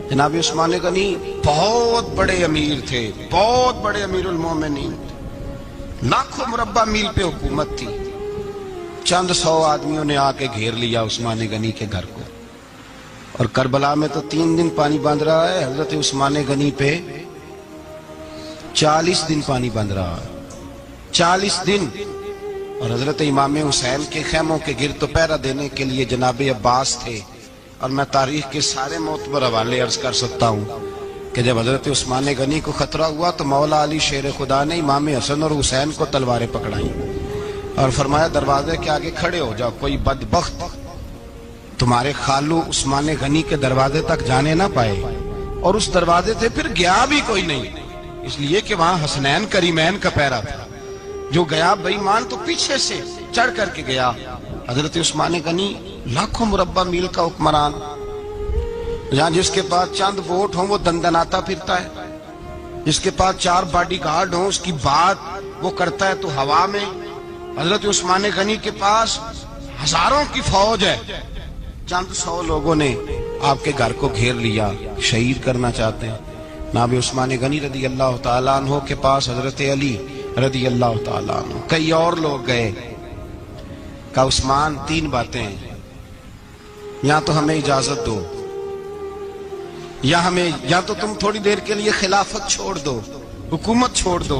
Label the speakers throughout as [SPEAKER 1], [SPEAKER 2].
[SPEAKER 1] جناب عثمان غنی بہت بڑے امیر تھے، بہت بڑے امیر المومنین، لاکھوں مربع میل پہ حکومت تھی۔ چند سو آدمیوں نے آ کے گھیر لیا عثمان غنی کے گھر کو، اور کربلا میں تو 3 دن پانی بند رہا ہے، حضرت عثمان غنی پہ 40 دن پانی بند رہا ہے، 40 دن۔ اور حضرت امام حسین کے خیموں کے گرد تو پہرا دینے کے لیے جناب عباس تھے۔ اور میں تاریخ کے سارے معتبر حوالے عرض کر سکتا ہوں کہ جب حضرت عثمان غنی کو خطرہ ہوا تو مولا علی شیر خدا نے امام حسن اور حسین کو تلواریں پکڑائیں اور فرمایا دروازے کے آگے کھڑے ہو جاؤ، کوئی بدبخت تمہارے خالو عثمان غنی کے دروازے تک جانے نہ پائے۔ اور اس دروازے سے پھر گیا بھی کوئی نہیں، اس لیے کہ وہاں حسنین کریمین کا پہرا تھا۔ جو گیا بے ایمان تو پیچھے سے چڑھ کر کے گیا۔ حضرت عثمان غنی لاکھوں مربع میل کا حکمران، جہاں جس کے پاس چند ووٹ ہوں وہ دندناتا پھرتا ہے، جس کے پاس 4 باڈی گارڈ ہوں اس کی بات وہ کرتا ہے تو ہوا میں۔ حضرت عثمان غنی کے پاس ہزاروں کی فوج ہے، چند 100 لوگوں نے آپ کے گھر کو گھیر لیا، شہید کرنا چاہتے ہیں۔ جناب عثمان غنی رضی اللہ تعالیٰ عنہ کے پاس حضرت علی رضی اللہ تعالیٰ عنہ، کئی اور لوگ گئے۔ کہا عثمان 3 باتیں ہیں، یا تو ہمیں اجازت دو، یا تو تم تھوڑی دیر کے لیے خلافت چھوڑ دو، حکومت چھوڑ دو،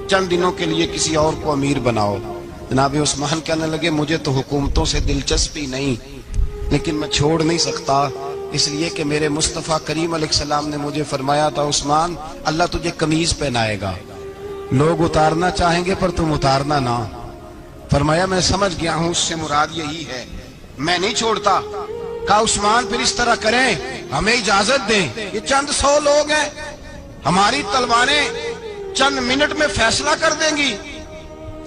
[SPEAKER 1] چند دنوں کے لیے کسی اور کو امیر بناؤ۔ جناب عثمان کہنے لگے مجھے تو حکومتوں سے دلچسپی نہیں، لیکن میں چھوڑ نہیں سکتا، اس لیے کہ میرے مصطفیٰ کریم علیہ السلام نے مجھے فرمایا تھا عثمان اللہ تجھے قمیض پہنائے گا، لوگ اتارنا چاہیں گے پر تم اتارنا نہ۔ فرمایا میں سمجھ گیا ہوں، اس سے مراد یہی ہے، میں نہیں چھوڑتا۔ کہا عثمان پھر اس طرح کریں، ہمیں اجازت دیں، یہ چند 100 لوگ ہیں، ہماری تلواریں چند منٹ میں فیصلہ کر دیں گی۔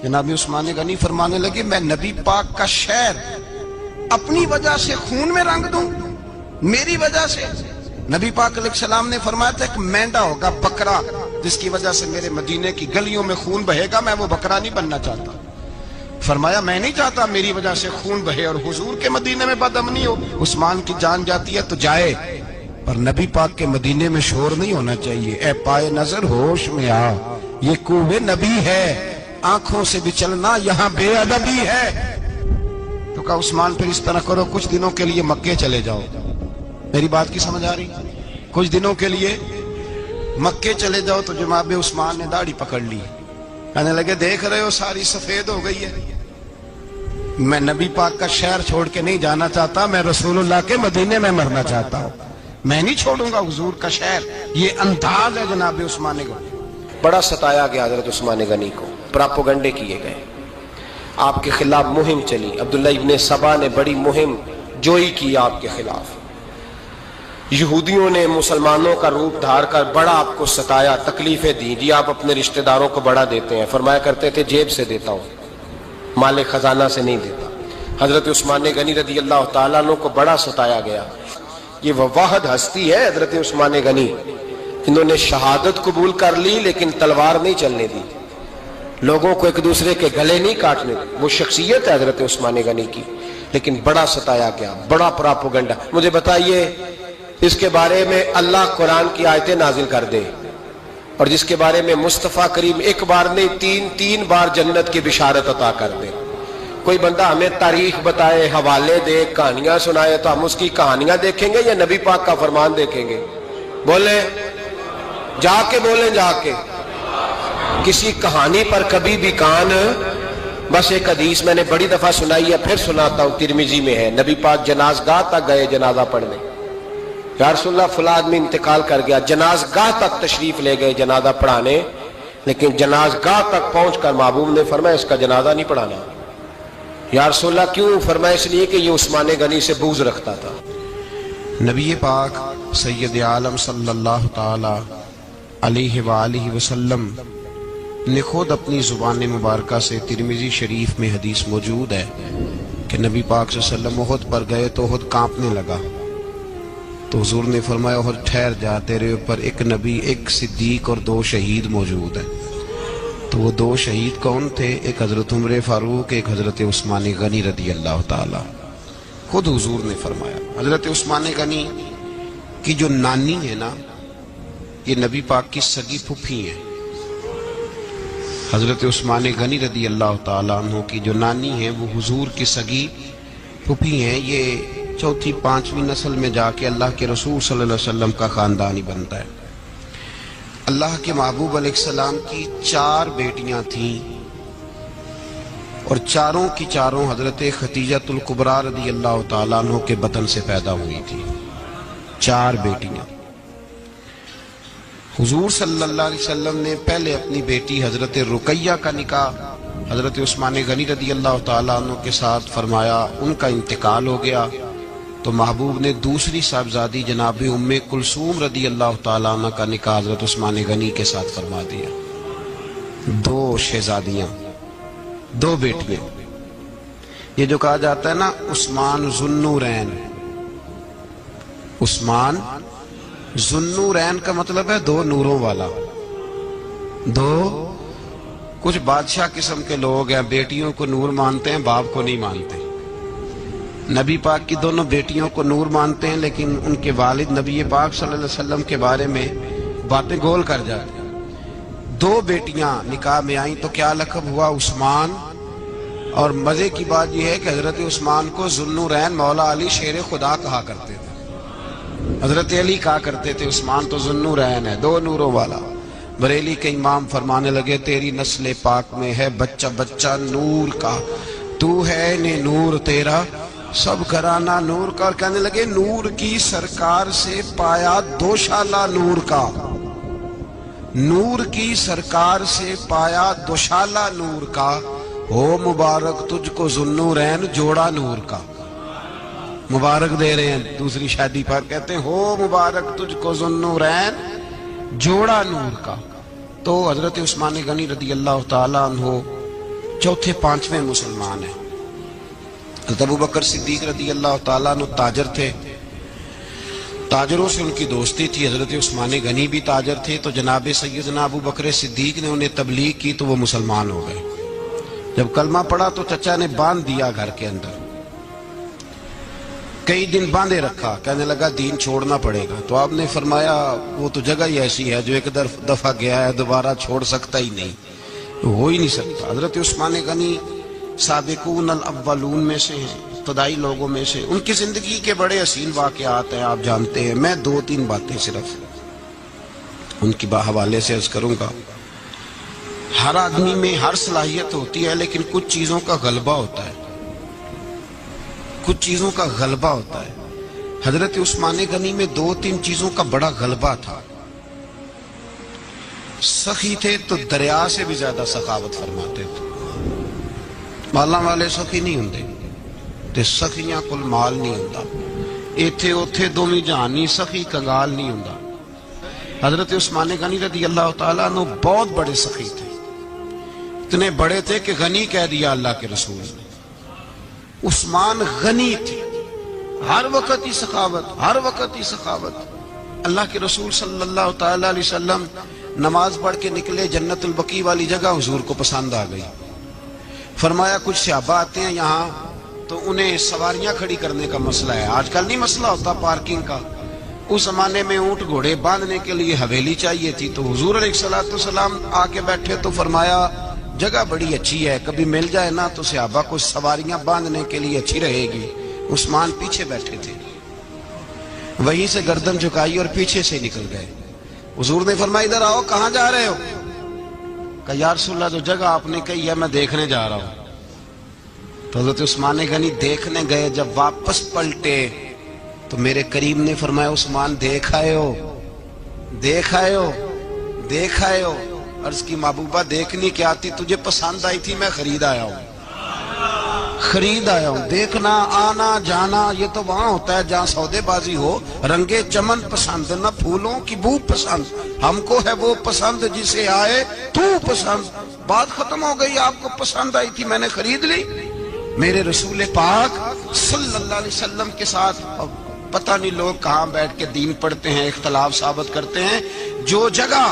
[SPEAKER 1] جناب عثمان غنی فرمانے لگے میں نبی پاک کا شہر اپنی وجہ سے خون میں رنگ دوں، میری وجہ سے؟ نبی پاک علیہ السلام نے فرمایا تھا ایک مینڈا ہوگا، بکرا، جس کی وجہ سے میرے مدینے کی گلیوں میں خون بہے گا، میں وہ بکرا نہیں بننا چاہتا۔ فرمایا میں نہیں چاہتا میری وجہ سے خون بہے اور حضور کے مدینے میں بدامنی ہو۔ عثمان کی جان جاتی ہے تو جائے، پر نبی پاک کے مدینے میں شور نہیں ہونا چاہیے۔ اے پائے نظر ہوش میں آ، یہ کوہ نبی ہے، آنکھوں سے بھی چلنا یہاں بے ادبی ہے۔ تو کہا عثمان پھر اس طرح کرو، کچھ دنوں کے لیے مکے چلے جاؤ۔ میری بات کی سمجھ آ رہی؟ کچھ دنوں کے لیے مکے چلے جاؤ۔ تو جناب عثمان نے داڑھی پکڑ لی، کہنے لگے دیکھ رہے ہو ساری سفید ہو گئی ہے، میں نبی پاک کا شہر چھوڑ کے نہیں جانا چاہتا، میں رسول اللہ کے مدینے میں مرنا چاہتا ہوں، میں نہیں چھوڑوں گا حضور کا شہر۔ یہ انداز ہے جناب عثمان غنی۔
[SPEAKER 2] بڑا ستایا گیا حضرت عثمان غنی کو، پراپوگنڈے کیے گئے، آپ کے خلاف مہم چلی، عبداللہ ابن سبا نے بڑی مہم جوئی کی آپ کے خلاف۔ یہودیوں نے مسلمانوں کا روپ دھار کر بڑا آپ کو ستایا، تکلیفیں دی، جی آپ اپنے رشتہ داروں کو بڑا دیتے ہیں، فرمایا کرتے تھے جیب سے دیتا ہوں، مال خزانہ سے نہیں دیتا۔ حضرت عثمان غنی رضی اللہ تعالیٰ عنہ کو بڑا ستایا گیا۔ یہ وہ واحد ہستی ہے حضرت عثمان غنی، انہوں نے شہادت قبول کر لی لیکن تلوار نہیں چلنے دی، لوگوں کو ایک دوسرے کے گلے نہیں کاٹنے دی۔ وہ شخصیت ہے حضرت عثمان غنی کی، لیکن بڑا ستایا گیا، بڑا پراپوگنڈا۔ مجھے بتائیے اس کے بارے میں اللہ قرآن کی آیتیں نازل کر دے، اور جس کے بارے میں مصطفیٰ کریم ایک بار نہیں 3 بار جنت کی بشارت عطا کر دے۔ کوئی بندہ ہمیں تاریخ بتائے، حوالے دے، کہانیاں سنائے، تو ہم اس کی کہانیاں دیکھیں گے یا نبی پاک کا فرمان دیکھیں گے؟ بولیں، جا کے بولیں، جا کے۔ کسی کہانی پر کبھی بھی کان، بس ایک حدیث میں نے بڑی دفعہ سنائی ہے، پھر سناتا ہوں، ترمذی میں ہے، نبی پاک جنازگاہ تک گئے جنازہ پڑھنے، یا رسول اللہ فلاں آدمی انتقال کر گیا، جنازگاہ تک تشریف لے گئے جنازہ پڑھانے، لیکن جنازگاہ تک پہنچ کر محبوب نے فرمایا اس کا جنازہ نہیں پڑھانا۔ یا رسول اللہ کیوں؟ فرمایا اس لیے کہ یہ عثمان غنی سے بغض رکھتا تھا۔
[SPEAKER 1] نبی پاک سید عالم صلی اللہ تعالی علیہ وآلہ وسلم نے خود اپنی زبان مبارکہ سے ترمذی شریف میں حدیث موجود ہے کہ نبی پاک صلی اللہ علیہ وسلم احد پر گئے تو احد کانپنے لگا، تو حضور نے فرمایا احد ٹھہر جا، تیرے اوپر ایک نبی، ایک صدیق اور 2 شہید موجود ہیں۔ تو وہ 2 شہید کون تھے؟ ایک حضرت عمر فاروق، ایک حضرت عثمان غنی رضی اللہ تعالی۔ خود حضور نے فرمایا۔ حضرت عثمان غنی کی جو نانی ہے نا، یہ نبی پاک کی سگی پھوپھی ہیں۔ حضرت عثمان غنی رضی اللہ تعالیٰ عنہ کی جو نانی ہیں وہ حضور کی سگی پھوپھی ہیں۔ یہ چوتھی پانچویں نسل میں جا کے اللہ کے رسول صلی اللہ علیہ وسلم کا خاندان ہی بنتا ہے۔ اللہ کے محبوب علیہ السلام کی 4 بیٹیاں تھیں، اور چاروں کی چاروں حضرت خدیجۃ الکبریٰ رضی اللہ تعالیٰ عنہ کے بطن سے پیدا ہوئی تھی۔ 4 بیٹیاں۔ حضور صلی اللہ علیہ وسلم نے پہلے اپنی بیٹی حضرت رقیہ کا نکاح حضرت عثمان غنی رضی اللہ تعالیٰ عنہ کے ساتھ فرمایا، ان کا انتقال ہو گیا تو محبوب نے دوسری صاحبزادی جناب ام کلثوم رضی اللہ تعالیٰ عنہ کا نکاح حضرت عثمان غنی کے ساتھ فرما دیا۔ 2 شہزادیاں، 2 بیٹیاں۔ یہ جو کہا جاتا ہے نا عثمان ذو النورین، عثمان ذو النورین کا مطلب ہے 2 نوروں والا۔ 2 کچھ بادشاہ قسم کے لوگ ہیں، بیٹیوں کو نور مانتے ہیں، باپ کو نہیں مانتے۔ نبی پاک کی دونوں بیٹیوں کو نور مانتے ہیں، لیکن ان کے والد نبی پاک صلی اللہ علیہ وسلم کے بارے میں باتیں گول کر جاتے ہیں۔ 2 بیٹیاں نکاح میں آئیں تو کیا لقب ہوا؟ عثمان۔ اور مزے کی بات یہ ہے کہ حضرت عثمان کو ذو النورین مولا علی شیر خدا کہا کرتے تھے، حضرت علی کہا کرتے تھے عثمان تو ذو النورین ہے، 2 نوروں والا۔ بریلی کے امام فرمانے لگے تیری نسل پاک میں ہے بچہ بچہ نور کا، تو ہے نے نور تیرا سب گھرانہ نور کا۔ اور کہنے لگے نور کی سرکار سے پایا 2 شالہ نور کا، نور کی سرکار سے پایا 2 شالہ نور کا، ہو مبارک تجھ کو ذو النورین جوڑا نور کا۔ مبارک دے رہے ہیں دوسری شادی پر، کہتے ہیں ہو مبارک تجھ کو ذو النورین جوڑا نور کا۔ تو حضرت عثمان غنی رضی اللہ تعالیٰ عنہ 4 5ویں مسلمان ہیں۔ حضرت ابو بکر صدیق رضی اللہ تعالیٰ عنہ تاجر تھے، تاجروں سے ان کی دوستی تھی۔ حضرت عثمان غنی بھی تاجر تھے، تو جناب سیدنا ابو بکر صدیق نے انہیں تبلیغ کی تو وہ مسلمان ہو گئے۔ جب کلمہ پڑھا تو چچا نے باندھ دیا گھر کے اندر، کئی دن باندھے رکھا، کہنے لگا دین چھوڑنا پڑے گا۔ تو آپ نے فرمایا وہ تو جگہ ہی ایسی ہے جو ایک دفعہ گیا ہے دوبارہ چھوڑ سکتا ہی نہیں، ہو ہی نہیں سکتا۔ حضرت عثمان غنی سابقون الاولون میں سے ہیں، ابتدائی لوگوں میں سے۔ ان کی زندگی کے بڑے حسین واقعات ہیں، آپ جانتے ہیں۔ میں 2-3 باتیں صرف ان کی حوالے سے عرض کروں گا۔ ہر آدمی میں ہر صلاحیت ہوتی ہے، لیکن کچھ چیزوں کا غلبہ ہوتا ہے، کچھ چیزوں کا غلبہ ہوتا ہے۔ حضرت عثمان غنی میں 2-3 چیزوں کا بڑا غلبہ تھا۔ سخی تھے تو دریا سے بھی زیادہ سخاوت فرماتے تھے۔ مالاں والے سخی نہیں ہوندے تے سخیاں کل مال نہیں ہوندا، ایتھے اوتھے دوویں جہانی سخی کنگال نہیں ہوندا۔ حضرت عثمان غنی رضی اللہ تعالیٰ عنہ بہت بڑے سخی تھے، اتنے بڑے تھے کہ غنی کہہ دیا اللہ کے رسول نے۔ عثمان غنی تھے، ہر وقت ہی سخاوت، ہر وقت ہی سخاوت۔ اللہ کے رسول صلی اللہ تعالیٰ علیہ وسلم نماز پڑھ کے نکلے، جنت البقیع والی جگہ حضور کو پسند آ گئی۔ فرمایا کچھ صحابہ آتے ہیں یہاں تو انہیں سواریاں کھڑی کرنے کا مسئلہ ہے۔ آج کل نہیں مسئلہ ہوتا پارکنگ کا، اس زمانے میں اونٹ گھوڑے باندھنے کے لیے حویلی چاہیے تھی۔ تو حضور علیہ الصلوۃ والسلام آ کے بیٹھے تو فرمایا جگہ بڑی اچھی ہے، کبھی مل جائے نا تو صحابہ کو سواریاں باندھنے کے لیے اچھی رہے گی۔ عثمان پیچھے بیٹھے تھے، وہیں سے گردن جھکائی اور پیچھے سے نکل گئے۔ حضور نے فرمایا ادھر آؤ، کہاں جا رہے ہو؟ کہ یا رسول اللہ جو جگہ آپ نے کہی ہے میں دیکھنے جا رہا ہوں۔ تو حضرت عثمان غنی دیکھنے گئے، جب واپس پلٹے تو میرے کریم نے فرمایا عثمان دیکھ آئے ہو، دیکھ آئے ہو، دیکھ آئے ہو۔ عرض کی محبوبہ دیکھنی کیا تھی، تجھے پسند آئی تھی، میں خرید آیا ہوں، خرید آیا ہوں۔ دیکھنا آنا جانا یہ تو وہاں ہوتا ہے جہاں سودے بازی ہو، رنگے چمن پسند نہ پھولوں کی بو پسند، ہم کو ہے وہ پسند جسے آئے تو پسند۔ بات ختم ہو گئی، آپ کو پسند آئی تھی، میں نے خرید لی۔ میرے رسول پاک صلی اللہ علیہ وسلم کے ساتھ پتہ نہیں لوگ کہاں بیٹھ کے دین پڑھتے ہیں، اختلاف ثابت کرتے ہیں۔ جو جگہ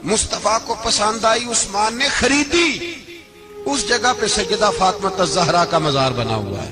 [SPEAKER 1] مصطفیٰ کو پسند آئی عثمان نے خریدی، اس جگہ پہ سیدہ فاطمہ الزہرا کا مزار بنا ہوا ہے،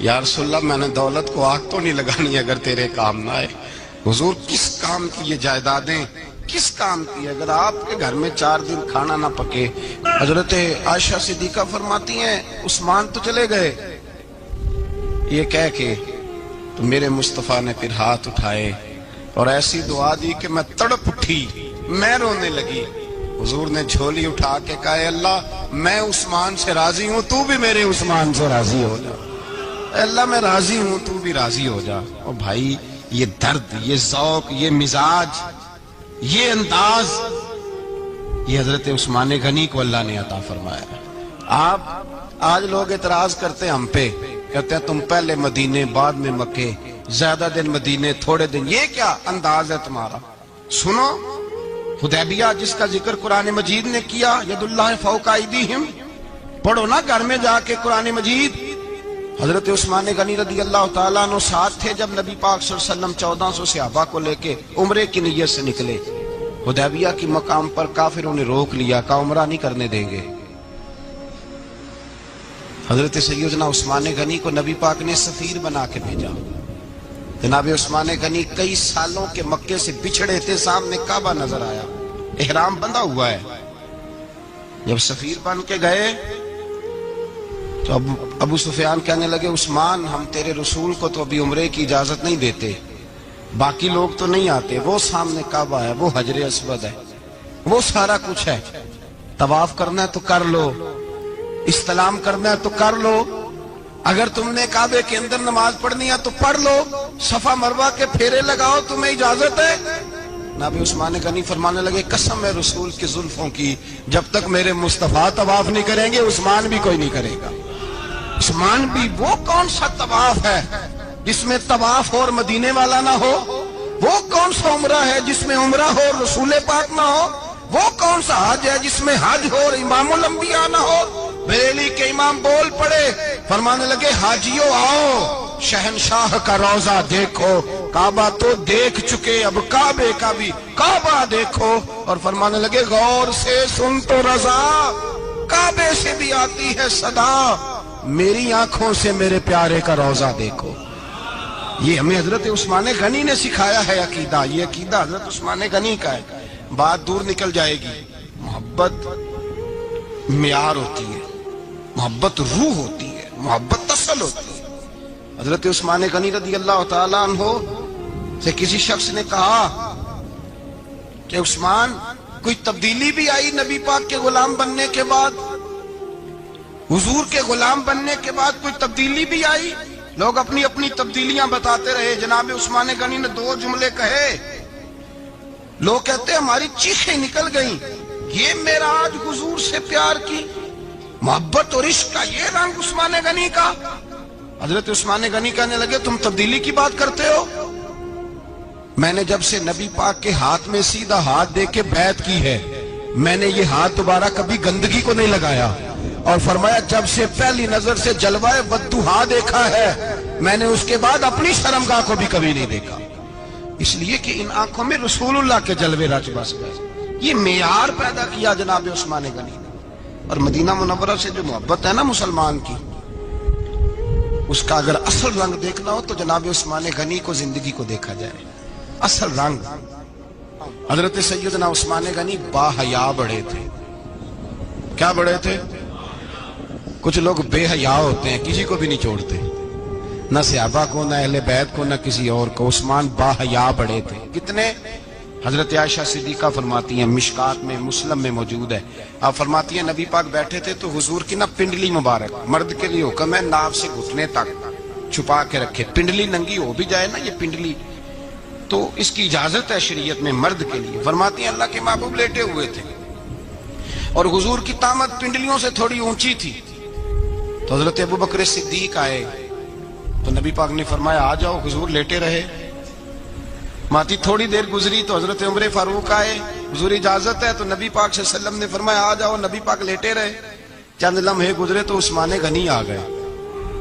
[SPEAKER 1] یا رسول اللہ میں نے دولت کو آگ تو نہیں لگانی اگر تیرے کام نہ آئے. حضور کس کام کی یہ جائیدادیں, کس کام کی؟ اگر آپ کے گھر میں 4 دن کھانا نہ پکے. حضرت عائشہ صدیقہ فرماتی ہیں عثمان تو چلے گئے, یہ کہہ کے تو میرے مصطفیٰ نے پھر ہاتھ اٹھائے اور ایسی دعا دی کہ میں تڑپ اٹھی, میں رونے لگی. حضور نے جھولی اٹھا کے کہا اے اللہ میں عثمان سے راضی ہوں, تو بھی میرے عثمان سے راضی ہو جا. اے اللہ میں راضی ہوں, تو بھی راضی ہو جا. اور بھائی یہ درد, یہ ذوق, یہ مزاج, یہ انداز, یہ حضرت عثمان غنی کو اللہ نے عطا فرمایا. آپ آج لوگ اعتراض کرتے ہیں ہم پہ, کہتے ہیں تم پہلے مدینے بعد میں مکے, زیادہ دن مدینے تھوڑے دن. یہ کیا انداز ہے تمہارا؟ سنو حدیبیہ جس کا ذکر قرآن مجید نے کیا, ید اللہ فوق ایدیہم, پڑھو نا گھر میں جا کے قرآن مجید. حضرت عثمان غنی رضی اللہ تعالیٰ عنہ ساتھ تھے جب نبی پاک صلی اللہ علیہ وسلم 1400 صحابہ کو لے کے عمرے کی نیت سے نکلے. حدیبیہ کی مقام پر کافروں نے روک لیا, کہا عمرہ نہیں کرنے دیں گے. حضرت سیدنا عثمان غنی کو نبی پاک نے سفیر بنا کے بھیجا. جناب عثمان غنی کئی سالوں کے مکے سے بچھڑے تھے, سامنے کعبہ نظر آیا, احرام بندھا ہوا ہے. جب سفیر بن کے گئے تو ابو سفیان کہنے لگے عثمان ہم تیرے رسول کو تو ابھی عمرے کی اجازت نہیں دیتے, باقی لوگ تو نہیں آتے, وہ سامنے کعبہ ہے, وہ حجر اسود ہے, وہ سارا کچھ ہے, طواف کرنا ہے تو کر لو, استلام کرنا ہے تو کر لو, اگر تم نے کعبے کے اندر نماز پڑھنی ہے تو پڑھ لو, صفا مروہ کے پھیرے لگاؤ, تمہیں اجازت ہے. نبی عثمان غنی فرمانے لگے قسم ہے رسول کی زلفوں کی, جب تک میرے مصطفیٰ طواف نہیں کریں گے عثمان بھی کوئی نہیں کرے گا. عثمان بھی وہ کون سا طواف ہے جس میں طواف اور مدینے والا نہ ہو؟ وہ کون سا عمرہ ہے جس میں عمرہ ہو اور رسول پاک نہ ہو؟ وہ کون سا حج ہے جس میں حج ہو اور امام الانبیاء نہ ہو؟ بریلی کے امام بول پڑے, فرمانے لگے حاجیو آؤ شہنشاہ کا روضہ دیکھو, کعبہ تو دیکھ چکے اب کعبے کا بھی کعبہ دیکھو. اور فرمانے لگے غور سے سن تو رضا, کعبے سے بھی آتی ہے صدا, میری آنکھوں سے میرے پیارے کا روضہ دیکھو. یہ ہمیں حضرت عثمان غنی نے سکھایا ہے عقیدہ, یہ عقیدہ حضرت عثمان غنی کا ہے. بات دور نکل جائے گی. محبت معیار ہوتی ہے, محبت روح ہوتی ہے, محبت اصل ہوتی ہے. حضرت عثمان غنی رضی اللہ تعالیٰ عنہ سے کسی شخص نے کہا کہ عثمان کوئی تبدیلی بھی آئی نبی پاک کے غلام بننے کے بعد؟ حضور کے غلام بننے کے بعد کوئی تبدیلی بھی آئی؟ لوگ اپنی اپنی تبدیلیاں بتاتے رہے. جناب عثمان غنی نے 2 جملے کہے, لوگ کہتے ہیں ہماری چیخیں نکل گئیں, یہ معراج حضور سے پیار کی محبت اور عشق کا یہ رنگ عثمان غنی کا. حضرت عثمان غنی کہنے لگے تم تبدیلی کی بات کرتے ہو, میں نے جب سے نبی پاک کے ہاتھ میں سیدھا ہاتھ دے کے بیعت کی ہے, میں نے یہ ہاتھ دوبارہ کبھی گندگی کو نہیں لگایا. اور فرمایا جب سے پہلی نظر سے جلوہ والضحیٰ دیکھا ہے, میں نے اس کے بعد اپنی شرمگاہ کو بھی کبھی نہیں دیکھا, اس لیے کہ ان آنکھوں میں رسول اللہ کے جلوے رچ بس گئے. یہ معیار پیدا کیا جناب عثمان غنی نے. اور مدینہ منورہ سے جو محبت ہے نا مسلمان کی, اس کا اگر اصل رنگ دیکھنا ہو تو جناب عثمان غنی کو زندگی کو دیکھا جائے. اصل رنگ. حضرت سیدنا عثمان غنی با حیا بڑے تھے. کیا بڑے تھے؟ کچھ لوگ بے حیا ہوتے ہیں, کسی کو بھی نہیں چھوڑتے, نہ صحابہ کو, نہ اہل بیت کو, نہ کسی اور کو. عثمان با حیا بڑے تھے. کتنے؟ حضرت عائشہ صدیقہ فرماتی ہیں, مشکات میں مسلم میں موجود ہے, آپ فرماتی ہیں نبی پاک بیٹھے تھے تو حضور کی نا پنڈلی مبارک, مرد کے لیے حکم ہے ناف سے گھٹنے تک چھپا کے رکھے, پنڈلی ننگی ہو بھی جائے نا یہ پنڈلی تو اس کی اجازت ہے شریعت میں مرد کے لیے. فرماتی ہیں اللہ کے محبوب لیٹے ہوئے تھے اور حضور کی طامت پنڈلیوں سے تھوڑی اونچی تھی, تو حضرت ابو بکر صدیق آئے تو نبی پاک نے فرمایا آ جاؤ. حضور لیٹے رہے. ماتی تھوڑی دیر گزری تو حضرت عمر فاروق آئے, حضور اجازت ہے, تو نبی پاک صلی اللہ علیہ وسلم نے فرمایا آ جاؤ. نبی پاک لیٹے رہے. چند لمحے گزرے تو عثمان غنی آ گئے.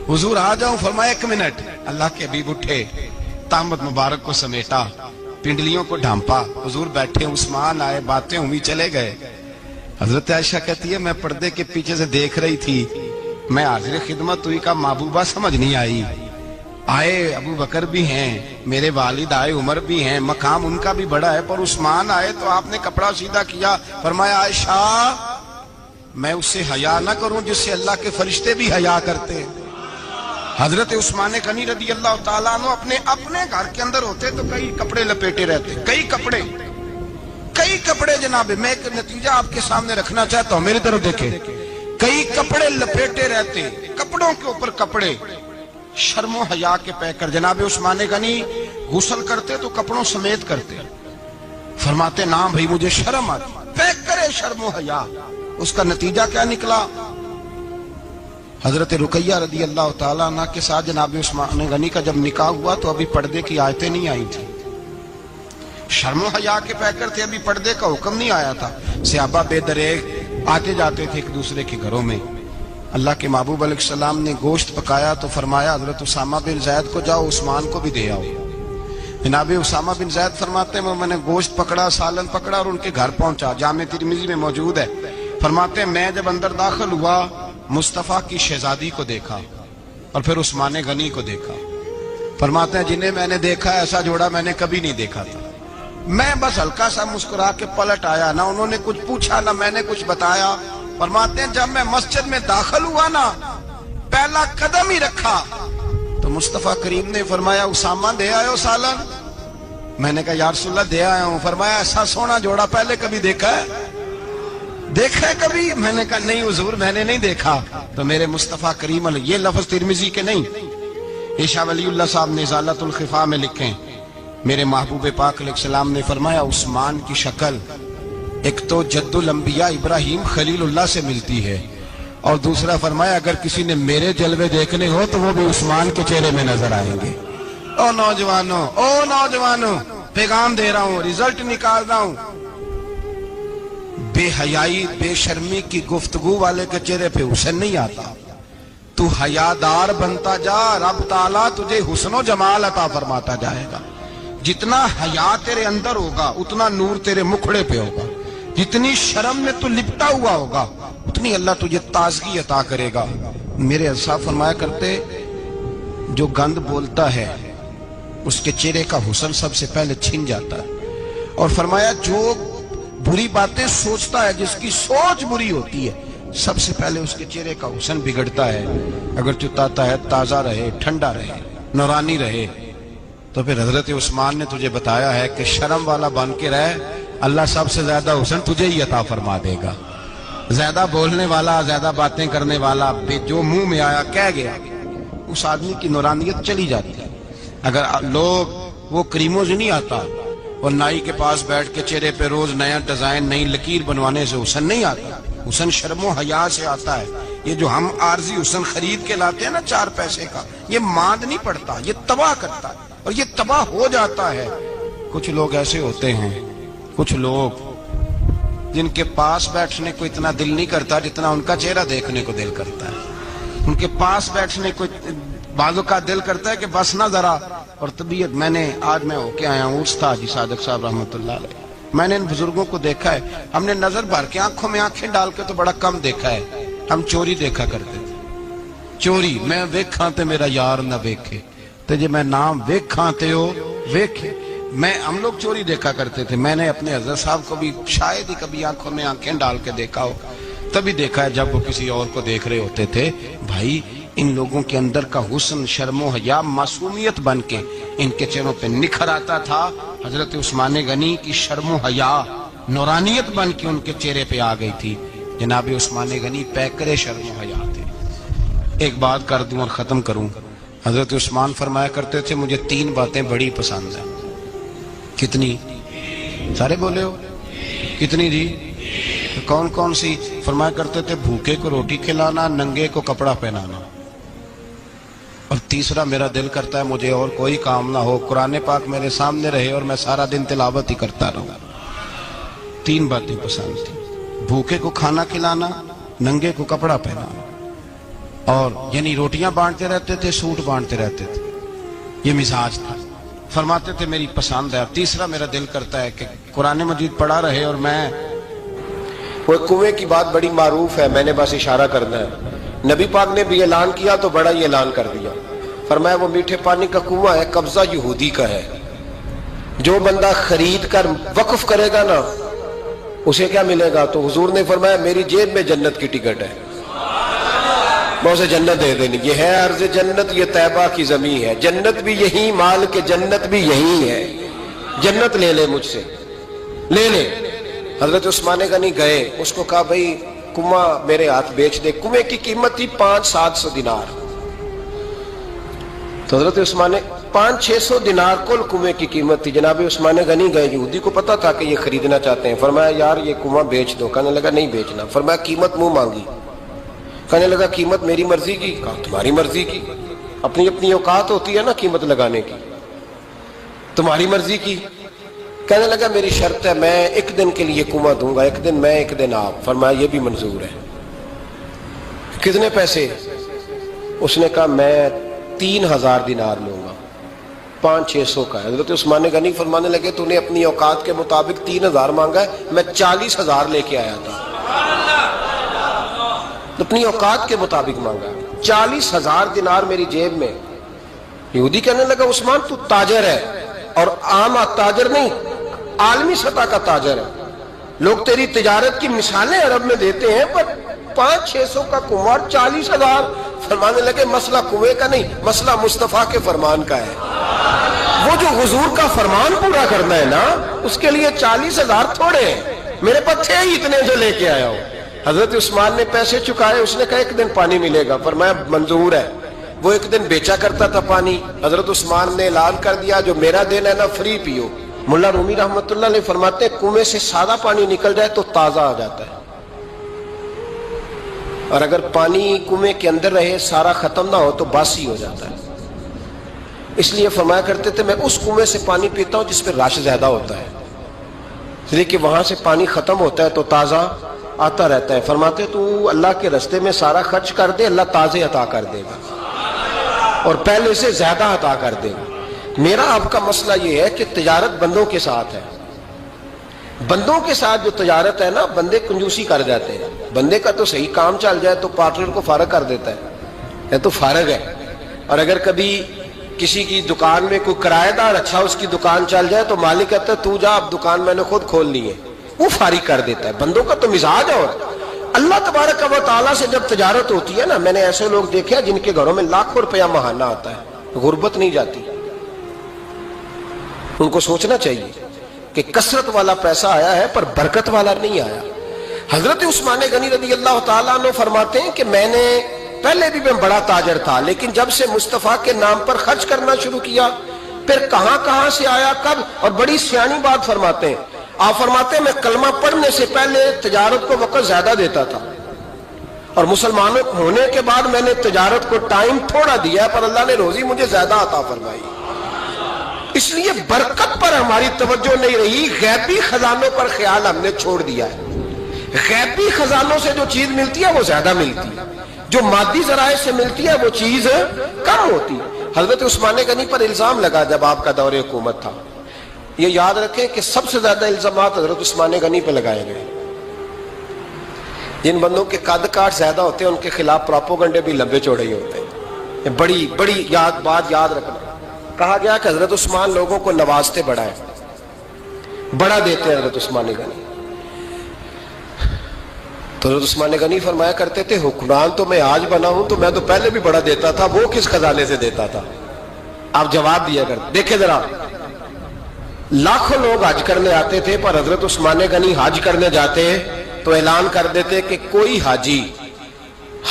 [SPEAKER 1] حضور آ جاؤ. فرمایا 1 منٹ. اللہ کے حبیب اٹھے, طامت مبارک کو سمیٹا, پنڈلیوں کو ڈھانپا, حضور بیٹھے, عثمان آئے, باتیں ہوئی, چلے گئے. حضرت عائشہ کہتی ہے میں پردے کے پیچھے سے دیکھ رہی تھی میں حاضر خدمت ہوئی، کا محبوبہ سمجھ نہیں آئی، آئے ابو بکر بھی ہیں، میرے والد آئے، عمر بھی ہیں، مقام ان کا بھی بڑا ہے، پر عثمان آئے تو آپ نے کپڑا سیدھا کیا، فرمایا عائشہ میں اس سے حیا نہ کروں جس سے اللہ کے فرشتے بھی حیا کرتے ہیں۔ حضرت عثمان غنی رضی اللہ تعالیٰ عنہ اپنے گھر کے اندر ہوتے تو کئی کپڑے لپیٹے رہتے، کئی کپڑے جناب۔ میں ایک نتیجہ آپ کے سامنے رکھنا چاہتا ہوں، میری طرف دیکھیں، کئی کپڑے لپیٹے رہتے، کپڑوں کے اوپر کپڑے، شرم و حیا کے پیکر۔ جناب عثمان غنی غسل کرتے تو کپڑوں سمیت کرتے، فرماتے نا بھائی مجھے شرم آتی، پیکر شرم و حیا۔ اس کا نتیجہ کیا نکلا؟ حضرت رقیہ رضی اللہ تعالیٰ عنہ کے ساتھ جناب عثمان غنی کا جب نکاح ہوا تو ابھی پردے کی آیتیں نہیں آئی تھی، شرم و حیا کے پیکر تھے، ابھی پردے کا حکم نہیں آیا تھا۔ صحابہ بے دریغ آتے جاتے تھے ایک دوسرے کے گھروں میں۔ اللہ کے محبوب علیہ السلام نے گوشت پکایا تو فرمایا حضرت اسامہ بن زید کو جاؤ عثمان کو بھی دے آؤ۔ جناب اسامہ بن زید فرماتے ہیں میں نے گوشت پکڑا، سالن پکڑا اور ان کے گھر پہنچا، جامع ترمذی میں موجود ہے۔ فرماتے ہیں میں جب اندر داخل ہوا مصطفیٰ کی شہزادی کو دیکھا اور پھر عثمان غنی کو دیکھا۔ فرماتے ہیں جنہیں میں نے دیکھا ایسا جوڑا میں نے کبھی نہیں دیکھا تھا۔ میں بس ہلکا سا مسکرا کے پلٹ آیا، نہ انہوں نے کچھ پوچھا نہ میں نے کچھ بتایا۔ فرماتے ہیں جب میں مسجد میں داخل ہوا نا، پہلا قدم ہی رکھا تو مصطفیٰ کریم نے فرمایا اسامہ دے آئے ہو سالن؟ میں نے کہا یا رسول اللہ دے آیا ہوں۔ فرمایا ایسا سونا جوڑا پہلے کبھی دیکھا ہے؟ دیکھا ہے کبھی؟ میں نے کہا نہیں حضور میں نے نہیں دیکھا۔ تو میرے مصطفیٰ کریم علیہ، یہ لفظ ترمذی کے نہیں، شاہ ولی اللہ صاحب نے ازالۃ الخفا میں لکھیں، میرے محبوب پاک علیہ السلام نے فرمایا عثمان کی شکل ایک تو جد الانبیاء ابراہیم خلیل اللہ سے ملتی ہے، اور دوسرا فرمایا اگر کسی نے میرے جلوے دیکھنے ہو تو وہ بھی عثمان کے چہرے میں نظر آئیں گے۔ او نوجوانوں پیغام دے رہا ہوں، رزلٹ نکال رہا ہوں، بے حیائی بے شرمی کی گفتگو والے کے چہرے پہ حسن نہیں آتا، تو حیادار بنتا جا، رب تعالیٰ تجھے حسن و جمال عطا فرماتا جائے گا۔ جتنا حیا تیرے اندر ہوگا اتنا نور تیرے مکھڑے پہ ہوگا، جتنی شرم میں تو لپٹا ہوا ہوگا اتنی اللہ تجھے تازگی عطا کرے گا۔ میرے صاحب فرمایا کرتے جو گند بولتا ہے اس کے چہرے کا حسن سب سے پہلے چھن جاتا ہے، اور فرمایا جو بری باتیں سوچتا ہے جس کی سوچ بری ہوتی ہے سب سے پہلے اس کے چہرے کا حسن بگڑتا ہے۔ اگر چتاتا ہے تازہ رہے، ٹھنڈا رہے، نورانی رہے، تو پھر حضرت عثمان نے تجھے بتایا ہے کہ شرم والا بن کے رہ، اللہ سب سے زیادہ حسن تجھے ہی عطا فرما دے گا۔ زیادہ بولنے والا، زیادہ باتیں کرنے والا، جو منہ میں آیا کہہ گیا، اس آدمی کی نورانیت چلی جاتی ہے۔ اگر لوگ وہ کریموں سے نہیں آتا اور نائی کے پاس بیٹھ کے چہرے پہ روز نیا ڈیزائن نئی لکیر بنوانے سے حسن نہیں آتا، حسن شرم و حیا سے آتا ہے۔ یہ جو ہم عارضی حسن خرید کے لاتے ہیں نا 4 پیسے کا، یہ ماند نہیں پڑتا، یہ تباہ کرتا ہے اور یہ تباہ ہو جاتا ہے۔ کچھ لوگ ایسے ہوتے ہیں، کچھ لوگ جن کے پاس بیٹھنے کو اتنا دل نہیں کرتا جتنا ان کا چہرہ دیکھنے کو دل کرتا ہے۔ ان کے پاس بیٹھنے کو بعضوں کا دل کرتا ہے کہ بس نہ ذرا، اور طبیعت آج میں ہو کے آیا ہوں استاد جی صادق صاحب رحمۃ اللہ علیہ، میں نے ان بزرگوں کو دیکھا ہے، ہم نے نظر بھر کے آنکھوں میں آنکھیں ڈال کے تو بڑا کم دیکھا ہے۔ ہم چوری دیکھا کرتے تھے، چوری میں ویکھاں تے میرا یار نہ ویکھے، تے جے میں نام ویکھاں تے ہو ویکھے، ہم لوگ چوری دیکھا کرتے تھے۔ میں نے اپنے حضرت صاحب کو بھی شاید ہی کبھی آنکھوں میں آنکھیں ڈال کے دیکھا ہو، تبھی دیکھا ہے جب وہ کسی اور کو دیکھ رہے ہوتے تھے۔ بھائی ان لوگوں کے اندر کا حسن، شرم و حیا، معصومیت بن کے ان کے چہروں پہ نکھر آتا تھا۔ حضرت عثمان غنی کی شرم و حیا نورانیت بن کے ان کے چہرے پہ آ گئی تھی۔ جناب عثمان غنی پیکر شرم و حیا تھے۔ ایک بات کر دوں اور ختم کروں، حضرت عثمان فرمایا کرتے تھے مجھے 3 باتیں بڑی پسند ہیں۔ کتنی؟ سارے بولے ہو کتنی جی؟ کون کون سی؟ فرمایا کرتے تھے بھوکے کو روٹی کھلانا، ننگے کو کپڑا پہنانا، اور تیسرا میرا دل کرتا ہے مجھے اور کوئی کام نہ ہو، قرآن پاک میرے سامنے رہے اور میں سارا دن تلاوت ہی کرتا رہوں۔ 3 باتیں پسند تھیں، بھوکے کو کھانا کھلانا، ننگے کو کپڑا پہنانا، اور یعنی روٹیاں بانٹتے رہتے تھے، سوٹ بانٹتے رہتے تھے، یہ مزاج تھا۔ فرماتے تھے میری پسند ہے۔ تیسرا میرا دل کرتا ہے کہ قرآن مجید پڑھا رہے اور میں
[SPEAKER 2] وہ کنویں کی بات بڑی معروف ہے، میں نے بس اشارہ کرنا ہے۔ نبی پاک نے بھی اعلان کیا تو بڑا ہی اعلان کر دیا، فرمایا وہ میٹھے پانی کا کنواں ہے، قبضہ یہودی کا ہے، جو بندہ خرید کر وقف کرے گا نا اسے کیا ملے گا؟ تو حضور نے فرمایا میری جیب میں جنت کی ٹکٹ ہے، میں اسے جنت دے دینی، یہ ہے عرض جنت، یہ طیبہ کی زمین ہے، جنت بھی یہی، مال کے جنت بھی یہی ہے، جنت لے لے مجھ سے، لے لے۔ حضرت عثمان غنی گئے، اس کو کہا بھائی کنواں میرے ہاتھ بیچ دے۔ کنویں کی قیمت تھی 500-700 دینار، تو حضرت عثمان 500-600 دینار کل کنویں کی قیمت تھی۔ جناب عثمان غنی گئے، یہودی کو پتا تھا کہ یہ خریدنا چاہتے ہیں، فرمایا یار یہ کنواں بیچ دو، کہنے لگا نہیں بیچنا، فرمایا قیمت منہ مانگی، کہنے لگا قیمت میری مرضی کی، کہا تمہاری مرضی کی، اپنی اپنی اوقات ہوتی ہے نا قیمت لگانے کی، تمہاری مرضی کی۔ کہنے لگا میری شرط ہے میں ایک دن کے لیے کنواں دوں گا، ایک دن میں ایک دن آپ، فرمایا یہ بھی منظور ہے۔ کتنے پیسے؟ اس نے کہا میں 3000 دینار لوں گا، 500-600 کا ہے۔ حضرت عثمان غنی فرمانے لگے تو نے اپنی اوقات کے مطابق 3000 مانگا ہے، میں 40,000 لے کے آیا تھا، اپنی اوقات کے مطابق مانگا، 40,000 دینار میری جیب میں۔ یہودی کہنے لگا عثمان تو تاجر ہے، اور عام تاجر نہیں، عالمی سطح کا تاجر ہے، لوگ تیری تجارت کی مثالیں عرب میں دیتے ہیں، پر 500-600 کا کنواں 40,000۔ فرمانے لگے مسئلہ کنویں کا نہیں، مسئلہ مصطفیٰ کے فرمان کا ہے، وہ جو حضور کا فرمان پورا کرنا ہے نا، اس کے لیے 40,000 تھوڑے ہیں، میرے پاس تھے ہی اتنے جو لے کے آیا ہوں۔ حضرت عثمان نے پیسے چکائے، اس نے کہا ایک دن پانی ملے گا، فرمایا منظور ہے۔ وہ ایک دن بیچا کرتا تھا پانی، حضرت عثمان نے اعلان کر دیا جو میرا دن ہے نا فری پیو۔ ملا رومی رحمۃ اللہ علیہ فرماتے ہیں کنویں سے سادہ پانی نکل جائے تو تازہ آ جاتا ہے، اور اگر پانی کنویں کے اندر رہے سارا ختم نہ ہو تو باسی ہو جاتا ہے۔ اس لیے فرمایا کرتے تھے میں اس کنویں سے پانی پیتا ہوں جس پہ رش زیادہ ہوتا ہے، اس لیے کہ وہاں سے پانی ختم ہوتا ہے تو تازہ آتا رہتا ہے۔ فرماتے تو اللہ کے راستے میں سارا خرچ کر دے، اللہ تازے عطا کر دے گا اور پہلے سے زیادہ عطا کر دے گا۔ میرا آپ کا مسئلہ یہ ہے کہ تجارت بندوں کے ساتھ ہے، بندوں کے ساتھ جو تجارت ہے نا، بندے کنجوسی کر جاتے ہیں، بندے کا تو صحیح کام چل جائے تو پارٹنر کو فارغ کر دیتا ہے، یہ تو فارغ ہے، اور اگر کبھی کسی کی دکان میں کوئی کرایہ دار اچھا اس کی دکان چل جائے تو مالک کہتا ہے تو جا، اب دکان میں نے خود کھول لی ہے، وہ فارغ کر دیتا ہے۔ بندوں کا تو مزاج ہے۔ اور اللہ تبارک و تعالیٰ سے جب تجارت ہوتی ہے نا، میں نے ایسے لوگ دیکھے ہیں جن کے گھروں میں لاکھوں روپیہ ماہانہ آتا ہے، غربت نہیں جاتی۔ ان کو سوچنا چاہیے کہ کثرت والا پیسہ آیا ہے پر برکت والا نہیں آیا۔ حضرت عثمان غنی رضی اللہ تعالیٰ عنہ فرماتے ہیں کہ میں نے پہلے بھی میں بڑا تاجر تھا، لیکن جب سے مصطفیٰ کے نام پر خرچ کرنا شروع کیا، پھر کہاں کہاں سے آیا کب، اور بڑی سیانی بات فرماتے ہیں۔ آپ فرماتے ہیں میں کلمہ پڑھنے سے پہلے تجارت کو وقت زیادہ دیتا تھا، اور مسلمانوں ہونے کے بعد میں نے تجارت کو ٹائم تھوڑا دیا ہے، پر اللہ نے روزی مجھے زیادہ عطا فرمائی۔ اس لیے برکت پر ہماری توجہ نہیں رہی، غیبی خزانوں پر خیال ہم نے چھوڑ دیا ہے۔ غیبی خزانوں سے جو چیز ملتی ہے وہ زیادہ ملتی ہے، جو مادی ذرائع سے ملتی ہے وہ چیز کم ہوتی ہے۔ حضرت عثمان غنی پر الزام لگا جب آپ کا دور حکومت تھا، یہ یاد رکھیں کہ سب سے زیادہ الزامات حضرت عثمان غنی پہ لگائے گئے۔ جن بندوں کے قد کاٹ زیادہ ہوتے ہیں ان کے خلاف پروپیگنڈے بھی لمبے چوڑے ہی ہوتے ہیں۔ بڑی بڑی بات یاد رکھنا، کہا گیا کہ حضرت عثمان لوگوں کو نوازتے بڑا ہے، بڑا دیتے ہیں حضرت عثمان غنی۔ تو حضرت عثمان غنی فرمایا کرتے تھے حکمران تو میں آج بنا ہوں تو میں تو پہلے بھی بڑا دیتا تھا، وہ کس خزانے سے دیتا تھا؟ آپ جواب دیا کرتے۔ دیکھیں ذرا، لاکھوں لوگ حج کرنے آتے تھے، پر حضرت عثمان غنی حج کرنے جاتے تو اعلان کر دیتے کہ کوئی حاجی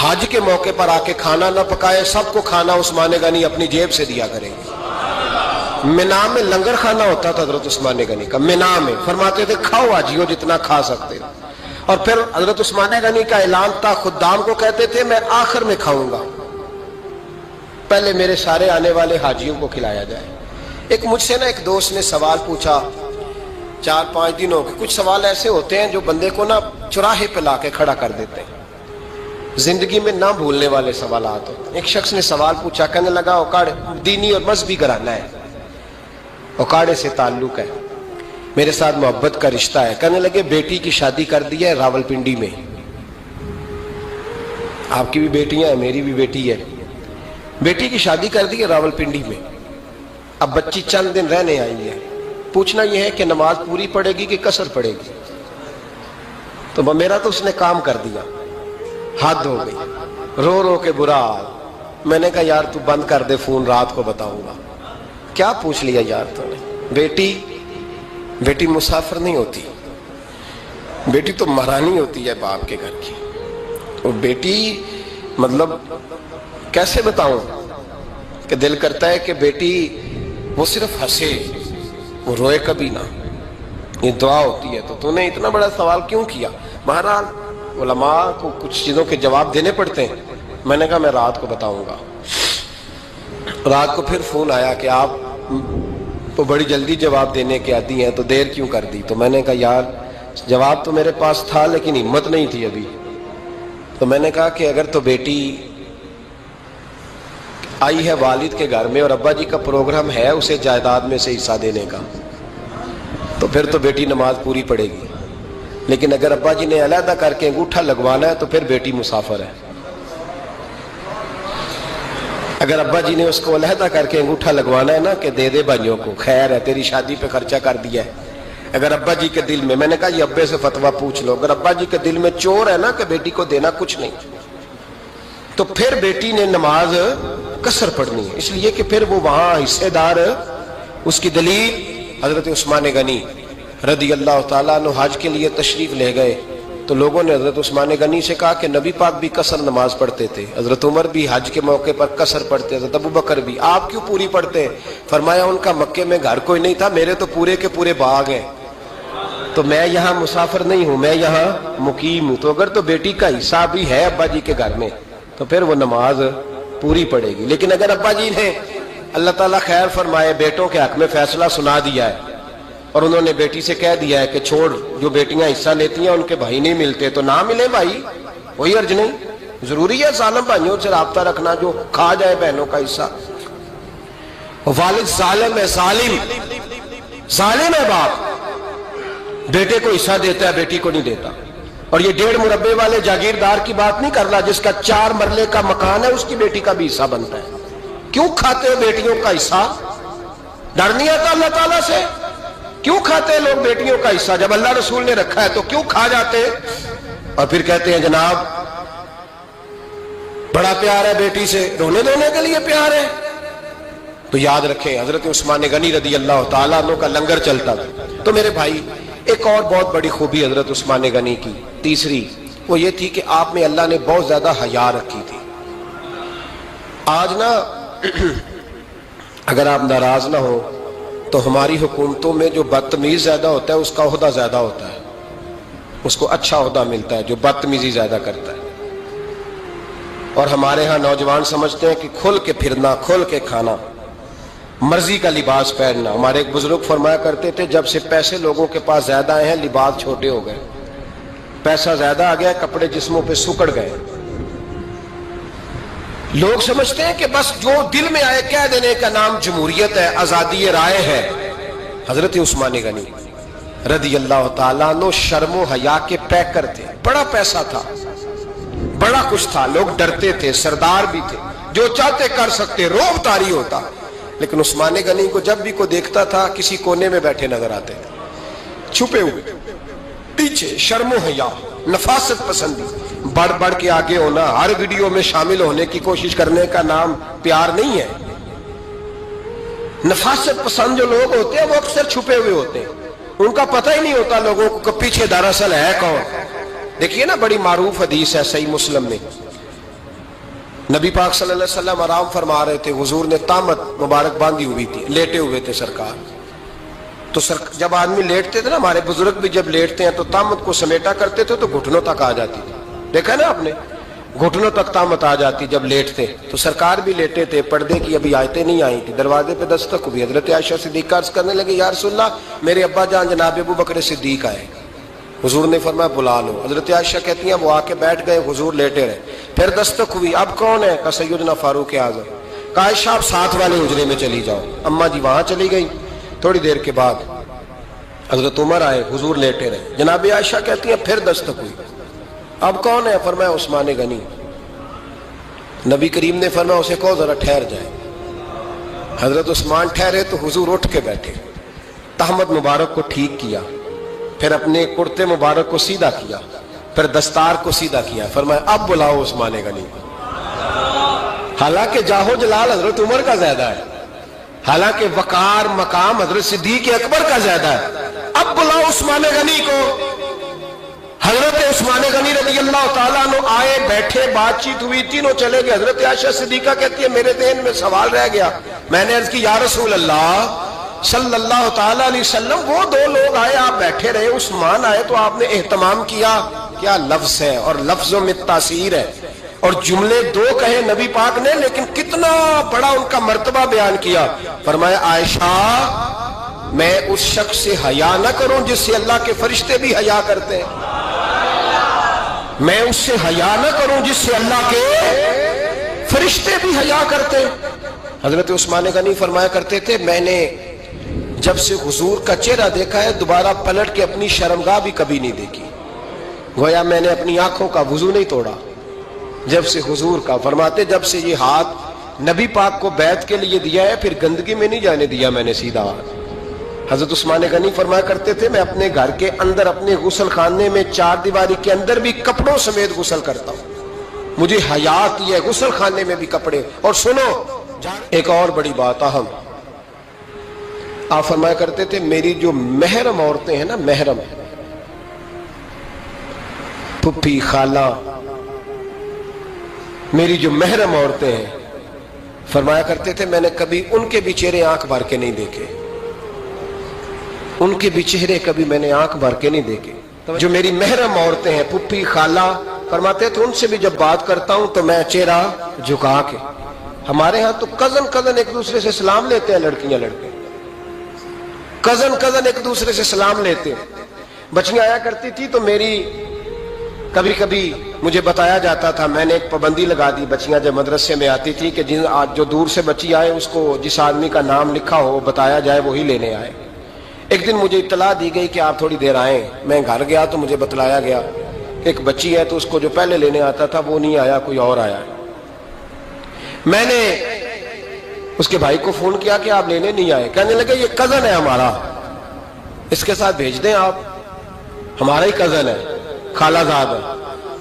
[SPEAKER 2] حج کے موقع پر آ کے کھانا نہ پکائے، سب کو کھانا عثمان غنی اپنی جیب سے دیا کریں گے۔ مینا میں لنگر کھانا ہوتا تھا حضرت عثمان غنی کا، مینا میں، فرماتے تھے کھاؤ حاجیو جتنا کھا سکتے۔ اور پھر حضرت عثمان غنی کا اعلان تھا، خدام کو کہتے تھے میں آخر میں کھاؤں گا، پہلے میرے سارے آنے والے حاجیوں کو کھلایا جائے۔ ایک مجھ سے نا ایک دوست نے سوال پوچھا 4-5 دنوں کے، کچھ سوال ایسے ہوتے ہیں جو بندے کو نا چوراہے پہ لا کے کھڑا کر دیتے ہیں، زندگی میں نہ بھولنے والے سوالات ہوتے ہیں۔ ایک شخص نے سوال پوچھا، کہنے لگا اوکاڑے دینی اور مذہبی گھرانہ ہے، اوکاڑے سے تعلق ہے، میرے ساتھ محبت کا رشتہ ہے۔ کہنے لگے بیٹی کی شادی کر دی ہے راولپنڈی میں، آپ کی بھی بیٹیاں ہیں, میری بھی بیٹی ہے. بیٹی کی شادی کر دی ہے راولپنڈی میں. اب بچی چند دن رہنے آئی ہے. پوچھنا یہ ہے کہ نماز پوری پڑے گی کہ قصر پڑے گی. تو میرا تو اس نے کام کر دیا, حد ہو گئی, رو رو کے برا حال. میں نے کہا یار تو بند کر دے فون, رات کو بتاؤں گا. کیا پوچھ لیا یار تو نے. بیٹی مسافر نہیں ہوتی, بیٹی تو مہرانی ہوتی ہے باپ کے گھر کی. اور بیٹی مطلب کیسے بتاؤں کہ دل کرتا ہے کہ بیٹی وہ صرف ہنسے, وہ روئے کبھی نہ. یہ دعا ہوتی ہے. تو نے اتنا بڑا سوال کیوں کیا؟ بہرحال علماء کو کچھ چیزوں کے جواب دینے پڑتے ہیں. میں نے کہا میں رات کو بتاؤں گا. رات کو پھر فون آیا کہ آپ تو بڑی جلدی جواب دینے کے عادی ہیں, تو دیر کیوں کر دی؟ تو میں نے کہا یار جواب تو میرے پاس تھا لیکن ہمت نہیں تھی ابھی. تو میں نے کہا کہ اگر تو بیٹی آئی ہے والد کے گھر میں اور ابا جی کا پروگرام ہے اسے جائیداد میں سے حصہ دینے کا, تو پھر تو بیٹی نماز پوری پڑے گی. لیکن اگر ابا جی نے علیحدہ کر کے انگوٹھا لگوانا ہے تو پھر بیٹی مسافر ہے. اگر ابا جی نے اس کو علیحدہ کر کے انگوٹھا لگوانا ہے نا کہ دے دے بھائیوں کو, خیر ہے تیری شادی پہ خرچہ کر دیا ہے. اگر ابا جی کے دل میں نے کہا یہ ابے سے فتویٰ پوچھ لو, اگر ابا جی کے دل میں چور ہے نا کہ بیٹی کو دینا کچھ نہیں, تو پھر بیٹی نے نماز قصر پڑھنی ہے. اس لیے کہ پھر وہ وہاں حصے دار. اس کی دلیل حضرت عثمان غنی رضی اللہ تعالیٰ عنہ حج کے لیے تشریف لے گئے, تو لوگوں نے حضرت عثمان غنی سے کہا کہ نبی پاک بھی قصر نماز پڑھتے تھے, حضرت عمر بھی حج کے موقع پر قصر پڑھتے, حضرت ابو بکر بھی, آپ کیوں پوری پڑھتے ہیں؟ فرمایا ان کا مکے میں گھر کوئی نہیں تھا, میرے تو پورے کے پورے باغ ہیں, تو میں یہاں مسافر نہیں ہوں, میں یہاں مقیم ہوں. تو اگر تو بیٹی کا حصہ بھی ہے ابا جی کے گھر میں تو پھر وہ نماز پوری پڑے گی. لیکن اگر ابا جی نے اللہ تعالیٰ خیر فرمائے بیٹوں کے حق میں فیصلہ سنا دیا ہے اور انہوں نے بیٹی سے کہہ دیا ہے کہ چھوڑ, جو بیٹیاں حصہ لیتی ہیں ان کے بھائی نہیں ملتے, تو نہ ملے بھائی, کوئی حرج نہیں. ضروری ہے ظالم بھائیوں سے رابطہ رکھنا جو کھا جائے بہنوں کا حصہ. والد ظالم ہے, ظالم ہے باپ, بیٹے کو حصہ دیتا ہے بیٹی کو نہیں دیتا. اور یہ 1.5 مربے والے جاگیردار کی بات نہیں کر رہا, جس کا 4 مرلے کا مکان ہے اس کی بیٹی کا بھی حصہ بنتا ہے. کیوں کھاتے ہو بیٹیوں کا حصہ؟ ڈر نہیں آتا اللہ تعالیٰ سے؟ کیوں کھاتے ہیں لوگ بیٹیوں کا حصہ؟ جب اللہ رسول نے رکھا ہے تو کیوں کھا جاتے ہیں؟ اور پھر کہتے ہیں جناب بڑا پیار ہے بیٹی سے, رونے دھونے کے لیے پیار ہے. تو یاد رکھیں حضرت عثمان غنی رضی اللہ تعالیٰ عنہ کا لنگر چلتا تھا. تو میرے بھائی ایک اور بہت بڑی خوبی حضرت عثمان غنی کی, تیسری, وہ یہ تھی کہ آپ میں اللہ نے بہت زیادہ حیا رکھی تھی. آج نا اگر آپ ناراض نہ ہو تو ہماری حکومتوں میں جو بدتمیز زیادہ ہوتا ہے اس کا عہدہ زیادہ ہوتا ہے, اس کو اچھا عہدہ ملتا ہے جو بدتمیزی زیادہ کرتا ہے. اور ہمارے ہاں نوجوان سمجھتے ہیں کہ کھل کے پھرنا, کھل کے کھانا, مرضی کا لباس پہننا. ہمارے ایک بزرگ فرمایا کرتے تھے جب سے پیسے لوگوں کے پاس زیادہ آئے ہیں لباس چھوٹے ہو گئے, پیسہ زیادہ آ گیا کپڑے جسموں پہ سکڑ گئے. لوگ سمجھتے ہیں کہ بس جو دل میں آئے کہہ دینے کا نام جمہوریت ہے, آزادی رائے ہے. حضرت عثمان غنی رضی اللہ تعالیٰ عنہ شرم و حیا کے پیکر تھے, بڑا پیسہ تھا, بڑا کچھ تھا, لوگ ڈرتے تھے, سردار بھی تھے, جو چاہتے کر سکتے, روب طاری ہوتا. لیکن عثمان غنی کو جب بھی کوئی دیکھتا تھا کسی کونے میں بیٹھے نظر آتے تھے, چھپے ہوئے, پیچھے, شرم و حیا, نفاست پسندی, بڑھ بڑھ کے آگے ہونا, ہر ویڈیو میں شامل ہونے کی کوشش کرنے کا نام پیار نہیں ہے. نفاست پسند جو لوگ ہوتے ہیں وہ اکثر چھپے ہوئے ہوتے ہیں, ان کا پتہ ہی نہیں ہوتا لوگوں کو کہ پیچھے دراصل ہے کون. دیکھیے نا بڑی معروف حدیث ہے صحیح مسلم میں, نبی پاک صلی اللہ علیہ وسلم آرام فرما رہے تھے, حضور نے تامت مبارک باندھی ہوئی تھی, لیٹے ہوئے تھے سرکار. تو جب آدمی لیٹتے تھے نا, ہمارے بزرگ بھی جب لیٹتے ہیں تو تامت کو سمیٹا کرتے تھے تو گھٹنوں تک آ جاتی تھی, دیکھا نا آپ نے, گھٹنوں تک تامت آ جاتی جب لیٹتے. تو سرکار بھی لیٹے تھے, پردے کی ابھی آیتیں نہیں آئی تھی, دروازے پہ دستک ہوئی. حضرت عائشہ صدیقہ عرض کرنے لگے یا رسول اللہ میرے ابا جان جناب ابو بکر صدیق آئے. حضور نے فرمایا بلا لو. حضرت عائشہ کہتی ہیں وہ آ کے بیٹھ گئے, حضور لیٹے رہے. پھر دستک ہوئی, اب کون ہے؟ کہا سیدنا فاروق اعظم. کہا عائشہ آپ ساتھ والے حجرے میں چلی جاؤ. اماں جی وہاں چلی گئی. تھوڑی دیر کے بعد حضرت عمر آئے, حضور لیٹے رہے. جناب عائشہ کہتی ہیں پھر دستک ہوئی, اب کون ہے؟ فرمایا عثمان غنی. نبی کریم نے فرمایا اسے کہو ذرا ٹھہر جائے. حضرت عثمان ٹھہرے تو حضور اٹھ کے بیٹھے, تہمد مبارک کو ٹھیک کیا, پھر اپنے کرتے مبارک کو سیدھا کیا, پھر دستار کو سیدھا کیا, فرمایا اب بلاؤ عثمان غنی. حالانکہ جاہو جلال حضرت عمر کا زیادہ ہے, حالانکہ وقار مقام حضرت صدیق اکبر کا زیادہ ہے, اب بلاؤ عثمان غنی کو. حضرت عثمان غنی رضی اللہ تعالیٰ عنہ آئے, بیٹھے, بات چیت ہوئی, تینوں چلے گئے. حضرت عائشہ صدیقہ کہتی ہے میرے ذہن میں سوال رہ گیا, میں نے عرض کی یا رسول اللہ صلی اللہ تعالیٰ علیہ وسلم, وہ دو لوگ آئے, آپ بیٹھے رہے, عثمان آئے تو آپ نے اہتمام کیا. کیا لفظ ہے, اور لفظوں میں تاثیر ہے, اور جملے دو کہے نبی پاک نے, لیکن کتنا بڑا ان کا مرتبہ بیان کیا. فرمایا عائشہ میں اس شخص سے حیا نہ کروں جس سے اللہ کے فرشتے بھی حیا کرتے ہیں, میں اس سے حیا نہ کروں جس سے اللہ کے فرشتے بھی حیا کرتے ہیں. حضرت عثمان غنی فرمایا کرتے تھے میں نے جب سے حضور کا چہرہ دیکھا ہے دوبارہ پلٹ کے اپنی شرمگاہ بھی کبھی نہیں دیکھی, گویا میں نے اپنی آنکھوں کا وضو نہیں توڑا جب سے حضور کا. فرماتے جب سے یہ ہاتھ نبی پاک کو بیعت کے لیے دیا ہے پھر گندگی میں نہیں جانے دیا میں نے سیدھا ہاتھ. حضرت عثمان غنی فرمایا کرتے تھے میں اپنے گھر کے اندر اپنے غسل خانے میں چار دیواری کے اندر بھی کپڑوں سمیت غسل کرتا ہوں, مجھے حیا آتی ہے غسل خانے میں بھی کپڑے. اور سنو ایک اور بڑی بات اہم, آپ فرمایا کرتے تھے میری جو محرم عورتیں ہیں نا, محرم پھپھی خالہ, میری جو محرم عورتیں ہیں, فرمایا کرتے تھے میں نے کبھی ان کے بھی چہرے آنکھ بھر کے نہیں دیکھے, ان کے بھی چہرے کبھی میں نے آنکھ بھر کے نہیں دیکھے. جو میری محرم عورتیں ہیں پھپھی خالہ, فرماتے تھے ان سے بھی جب بات کرتا ہوں تو میں چہرہ جھکا کے. ہمارے ہاں تو کزن ایک دوسرے سے سلام لیتے ہیں, لڑکیاں لڑکے کزن ایک دوسرے سے سلام لیتے ہیں. بچیاں آیا کرتی تھی تو میری کبھی کبھی مجھے بتایا جاتا تھا, میں نے ایک پابندی لگا دی, بچیاں جب مدرسے میں آتی تھی کہ جو دور سے بچی آئے اس کو جس آدمی کا نام لکھا ہو بتایا جائے وہی لینے آئے. ایک دن مجھے اطلاع دی گئی کہ آپ تھوڑی دیر آئیں, میں گھر گیا تو مجھے بتلایا گیا کہ ایک بچی ہے تو اس کو جو پہلے لینے آتا تھا وہ نہیں آیا, کوئی اور آیا. میں نے اس کے بھائی کو فون کیا کہ آپ لینے نہیں آئے, کہنے لگے یہ کزن ہے ہمارا, اس کے ساتھ بھیج دیں, آپ ہمارا ہی کزن ہے, خالہ زاد ہے.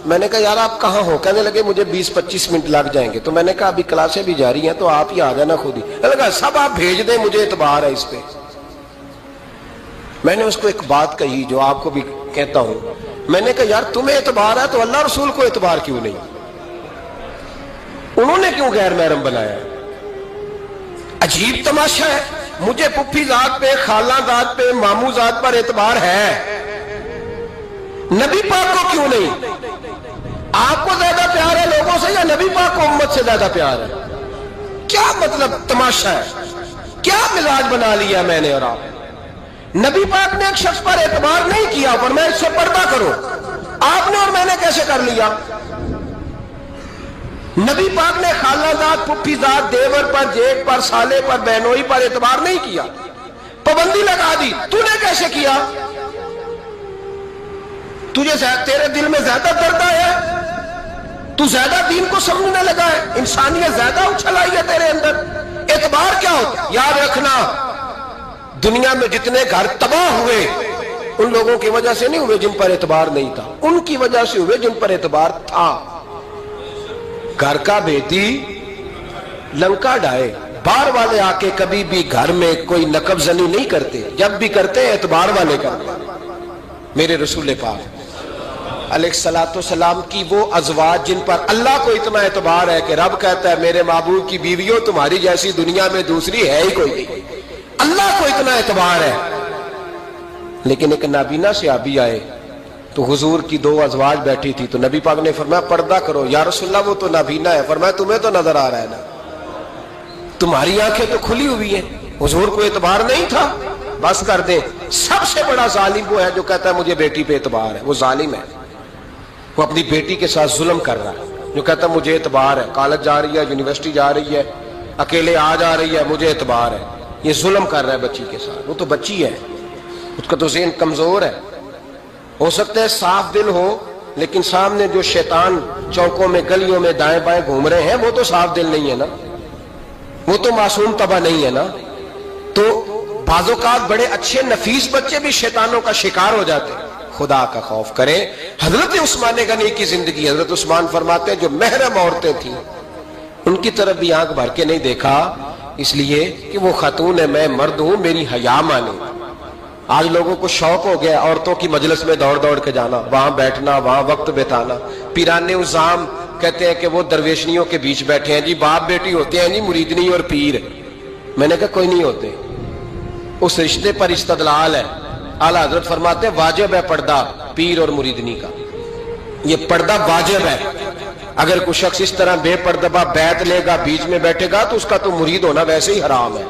[SPEAKER 2] میں نے کہا یار آپ کہاں ہو, کہنے لگے مجھے 20-25 منٹ لگ جائیں گے. تو میں نے کہا ابھی کلاسیں بھی جاری ہیں تو آپ ہی آ جانا خود ہی. کہنے لگا سب آپ بھیج دیں, مجھے اعتبار ہے اس پہ. میں نے اس کو ایک بات کہی جو آپ کو بھی کہتا ہوں, میں نے کہا یار تمہیں اعتبار ہے تو اللہ رسول کو اعتبار کیوں نہیں, انہوں نے کیوں غیر محرم بنایا؟ عجیب تماشا ہے. مجھے پھپھی ذات پہ, خالہ ذات پہ, ماموں ذات پر اعتبار ہے, نبی پاک کو کیوں نہیں؟ آپ کو زیادہ پیار ہے لوگوں سے یا نبی پاک کو امت سے زیادہ پیار ہے؟ کیا مطلب تماشا ہے, کیا مزاج بنا لیا میں نے اور آپ؟ نبی پاک نے ایک شخص پر اعتبار نہیں کیا, پر میں اس سے پردہ کرو, آپ نے اور میں نے کیسے کر لیا؟ نبی پاک نے خالہ ذات, پھپھی ذات, دیور پر, جیٹ پر, سالے پر, بہنوئی پر اعتبار نہیں کیا, پابندی لگا دی. تو نے کیسے کیا؟ تیرے دل میں زیادہ درد ہے, تو زیادہ دین کو سمجھنے لگا ہے, انسانیت زیادہ اچھل آئی ہے تیرے اندر. اعتبار کیا ہوتا؟ یاد رکھنا دنیا میں جتنے گھر تباہ ہوئے ان لوگوں کی وجہ سے نہیں ہوئے جن پر اعتبار نہیں تھا, ان کی وجہ سے ہوئے جن پر اعتبار تھا. گھر کا بیٹی لنکا ڈائے, باہر والے آ کے کبھی بھی گھر میں کوئی نقب زنی نہیں کرتے, جب بھی کرتے اعتبار والے کرتے. میرے رسول پاک علیہ الصلوۃ والسلام کی وہ ازواج جن پر اللہ کو اتنا اعتبار ہے کہ رب کہتا ہے میرے محبوب کی بیویوں تمہاری جیسی دنیا میں دوسری ہے ہی کوئی نہیں, اللہ کو اتنا اعتبار ہے. لیکن ایک نابینا صحابی آئے تو حضور کی 2 ازواج بیٹھی تھی, تو نبی پاک نے فرمایا پردہ کرو. یا رسول اللہ وہ تو نابینا ہے. فرمایا تمہیں تو نظر آ رہا ہے نا, تمہاری آنکھیں تو کھلی ہوئی ہیں. حضور کو اعتبار نہیں تھا, بس کر دیں. سب سے بڑا ظالم وہ ہے جو کہتا ہے مجھے بیٹی پہ اعتبار ہے, وہ ظالم ہے. وہ اپنی بیٹی کے ساتھ ظلم کر رہا ہے, جو کہتا ہے مجھے اعتبار ہے, کالج جا رہی ہے, یونیورسٹی جا رہی ہے, اکیلے آ جا رہی ہے, مجھے اعتبار ہے. یہ ظلم کر رہا ہے بچی کے ساتھ. وہ تو بچی ہے, اس کا تو ذہن کمزور ہے. ہو سکتا ہے صاف دل ہو لیکن سامنے جو شیطان چوکوں میں گلیوں میں دائیں بائیں گھوم رہے ہیں وہ تو صاف دل نہیں ہے نا، وہ تو معصوم طبع نہیں ہے نا. تو بعض اوقات بڑے اچھے نفیس بچے بھی شیطانوں کا شکار ہو جاتے ہیں. خدا کا خوف کریں. حضرت عثمان غنی کی زندگی، حضرت عثمان فرماتے ہیں جو محرم عورتیں تھیں ان کی طرف بھی آنکھ بھر کے نہیں دیکھا، اس لیے کہ وہ خاتون ہے، میں مرد ہوں، میری حیا مانے. آج لوگوں کو شوق ہو گیا عورتوں کی مجلس میں دوڑ دوڑ کے جانا، وہاں بیٹھنا، وہاں وقت بتانا. پیران عظام کہتے ہیں کہ وہ درویشنیوں کے بیچ بیٹھے ہیں جی، باپ بیٹی ہوتے ہیں جی، مریدنی اور پیر. میں نے کہا کوئی نہیں ہوتے، اس رشتے پر استدلال ہے. اعلیٰ حضرت فرماتے ہیں واجب ہے پردہ پیر اور مریدنی کا، یہ پردہ واجب ہے. اگر کوئی شخص اس طرح بے پردہ بیعت لے گا، بیچ میں بیٹھے گا، تو اس کا تو مرید ہونا ویسے ہی حرام ہے،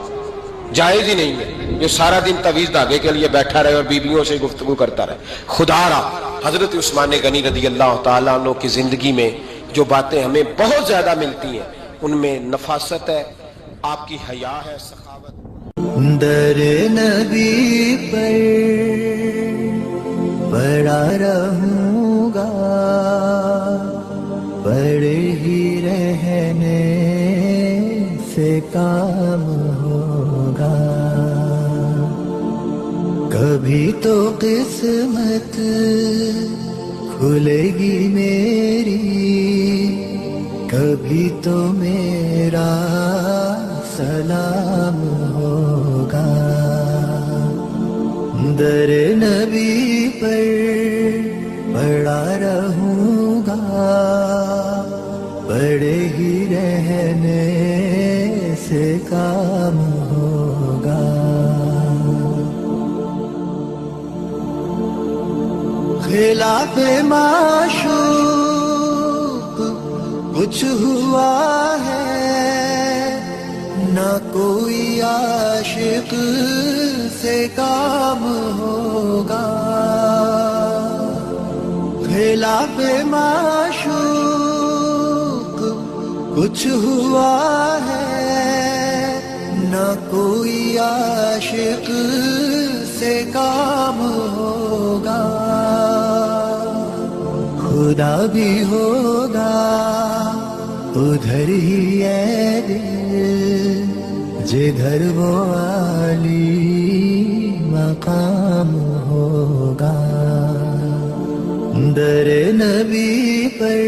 [SPEAKER 2] جائز ہی نہیں ہے. جو سارا دن تویز دھاگے کے لیے بیٹھا رہے اور بیویوں سے گفتگو کرتا رہے. خدا را حضرت عثمان غنی رضی اللہ تعالیٰ عنہ کی زندگی میں جو باتیں ہمیں بہت زیادہ ملتی ہیں ان میں نفاست ہے، آپ کی حیا ہے، سخاوت.
[SPEAKER 3] در نبی پر پڑا رہوں گا، پڑے ہی رہنے سے کام ہوگا. کبھی تو قسمت کھلے گی میری، کبھی تو میرا سلام ہوگا. در نبی پر پڑا رہوں گا، پڑے ہی رہنے سے کام ہوگا. خلاف معشوق کچھ ہوا ہے، نہ کوئی عاشق سے کام ہوگا. خلاف معشوق کچھ ہوا ہے، نہ کوئی عاشق سے کام ہوگا. خدا بھی ہوگا ادھر ہی ہے دل، جدھر وہ عالی مقام ہوگا. در نبی پر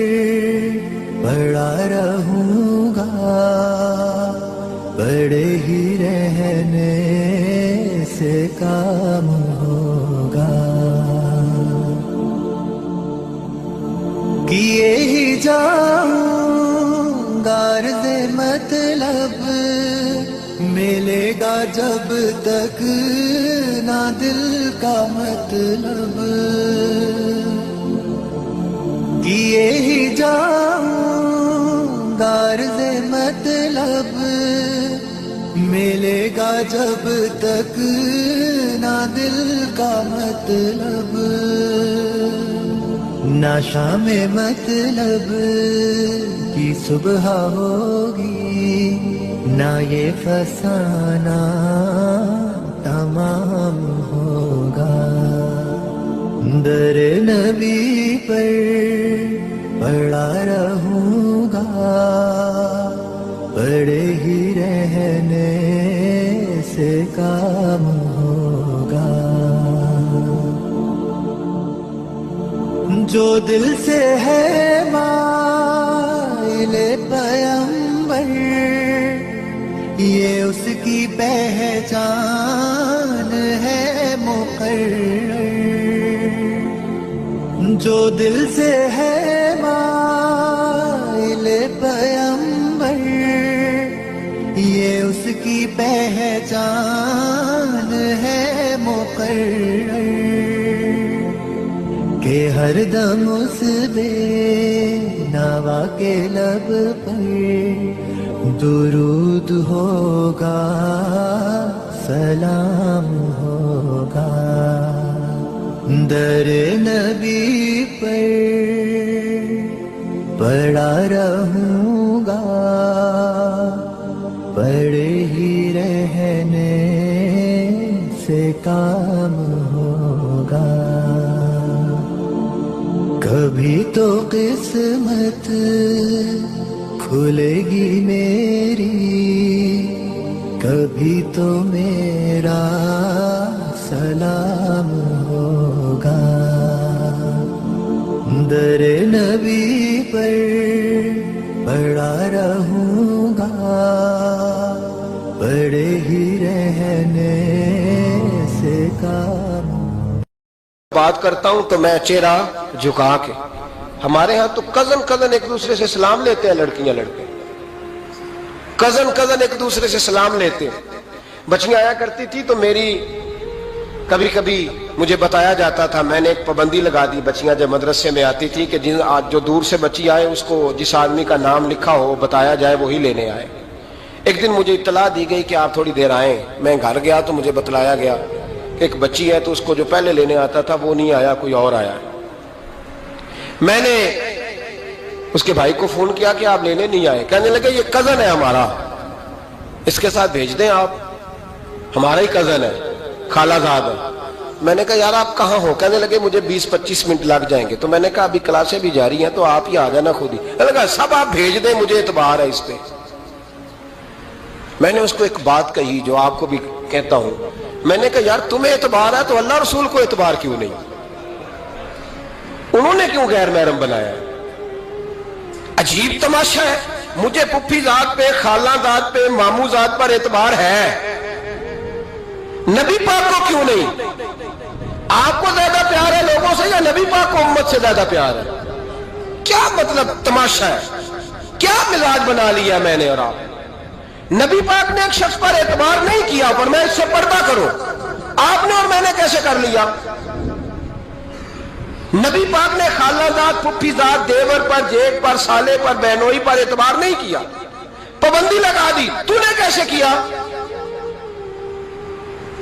[SPEAKER 3] پڑا رہوں گا، پڑے ہی رہنے سے کام ہوگا. کیے ہی جاؤں گا عرض مطلب، ملے گا جب تک نہ دل کا مطلب. کیے ہی جاؤں گا عرض مطلب، ملے گا جب تک نہ دل کا مطلب. نہ شام مطلب کی صبح ہوگی، نہ یہ فسانہ تمام ہوگا. در نبی پر پڑا رہوں گا، پڑے ہی رہنے سے کام ہوگا. جو دل سے ہے مائل پیمبر، یہ اس کی پہچان ہے مقرر. جو دل سے ہے مائل پیمبر، یہ اس کی پہچان ہے مقرر. کہ ہر دم اس بے نوا کے لب پر درود ہوگا، سلام ہوگا. در نبی پر پڑا رہوں گا، پڑے ہی رہنے سے کام ہوگا. کبھی تو قسمت کھلے گی میری، کبھی تو میرا سلام ہوگا، در نبی پر پڑا رہوں گا، پڑے ہی رہنے سے کام۔
[SPEAKER 2] بات کرتا ہوں تو میں چہرہ جھکا کے، ہمارے ہاں تو کزن ایک دوسرے سے سلام لیتے ہیں، لڑکیاں لڑکے کزن ایک دوسرے سے سلام لیتے ہیں۔ بچیاں آیا کرتی تھی تو میری کبھی کبھی مجھے بتایا جاتا تھا، میں نے ایک پابندی لگا دی، بچیاں جب مدرسے میں آتی تھی کہ جو دور سے بچی آئے اس کو جس آدمی کا نام لکھا ہو بتایا جائے وہی لینے آئے۔ ایک دن مجھے اطلاع دی گئی کہ آپ تھوڑی دیر آئیں، میں گھر گیا تو مجھے بتلایا گیا کہ ایک بچی ہے تو اس کو جو پہلے لینے آتا تھا وہ نہیں آیا، کوئی اور آیا۔ میں نے اس کے بھائی کو فون کیا کہ آپ لینے نہیں آئے، کہنے لگے یہ کزن ہے ہمارا، اس کے ساتھ بھیج دیں، آپ ہمارا ہی کزن ہے، خالہ زاد ہے۔ میں نے کہا یار آپ کہاں ہو؟ کہنے لگے مجھے 20-25 منٹ لگ جائیں گے۔ تو میں نے کہا ابھی کلاسیں بھی جاری ہیں تو آپ ہی آ جانا خود ہی۔ میں نے کہا سب آپ بھیج دیں، مجھے اعتبار ہے اس پہ۔ میں نے اس کو ایک بات کہی جو آپ کو بھی کہتا ہوں، میں نے کہا یار تمہیں اعتبار ہے تو اللہ رسول کو اعتبار کیوں نہیں؟ انہوں نے کیوں غیر محرم بنایا؟ عجیب تماشا ہے، مجھے پھپھی ذات پہ، خالہ ذات پہ، ماموں ذات پر اعتبار ہے، نبی پاک کو کیوں نہیں؟ آپ کو زیادہ پیار ہے لوگوں سے یا نبی پاک کو امت سے زیادہ پیار ہے؟ کیا مطلب تماشا ہے؟ کیا مزاج بنا لیا میں نے اور آپ؟ نبی پاک نے ایک شخص پر اعتبار نہیں کیا پر میں اس سے پردہ کروں، آپ نے اور میں نے کیسے کر لیا؟ نبی پاک نے خالہ ذات، پھپھی ذات، دیور پر، جیٹ پر، سالے پر، بہنوئی پر اعتبار نہیں کیا، پابندی لگا دی، تو نے کیسے کیا؟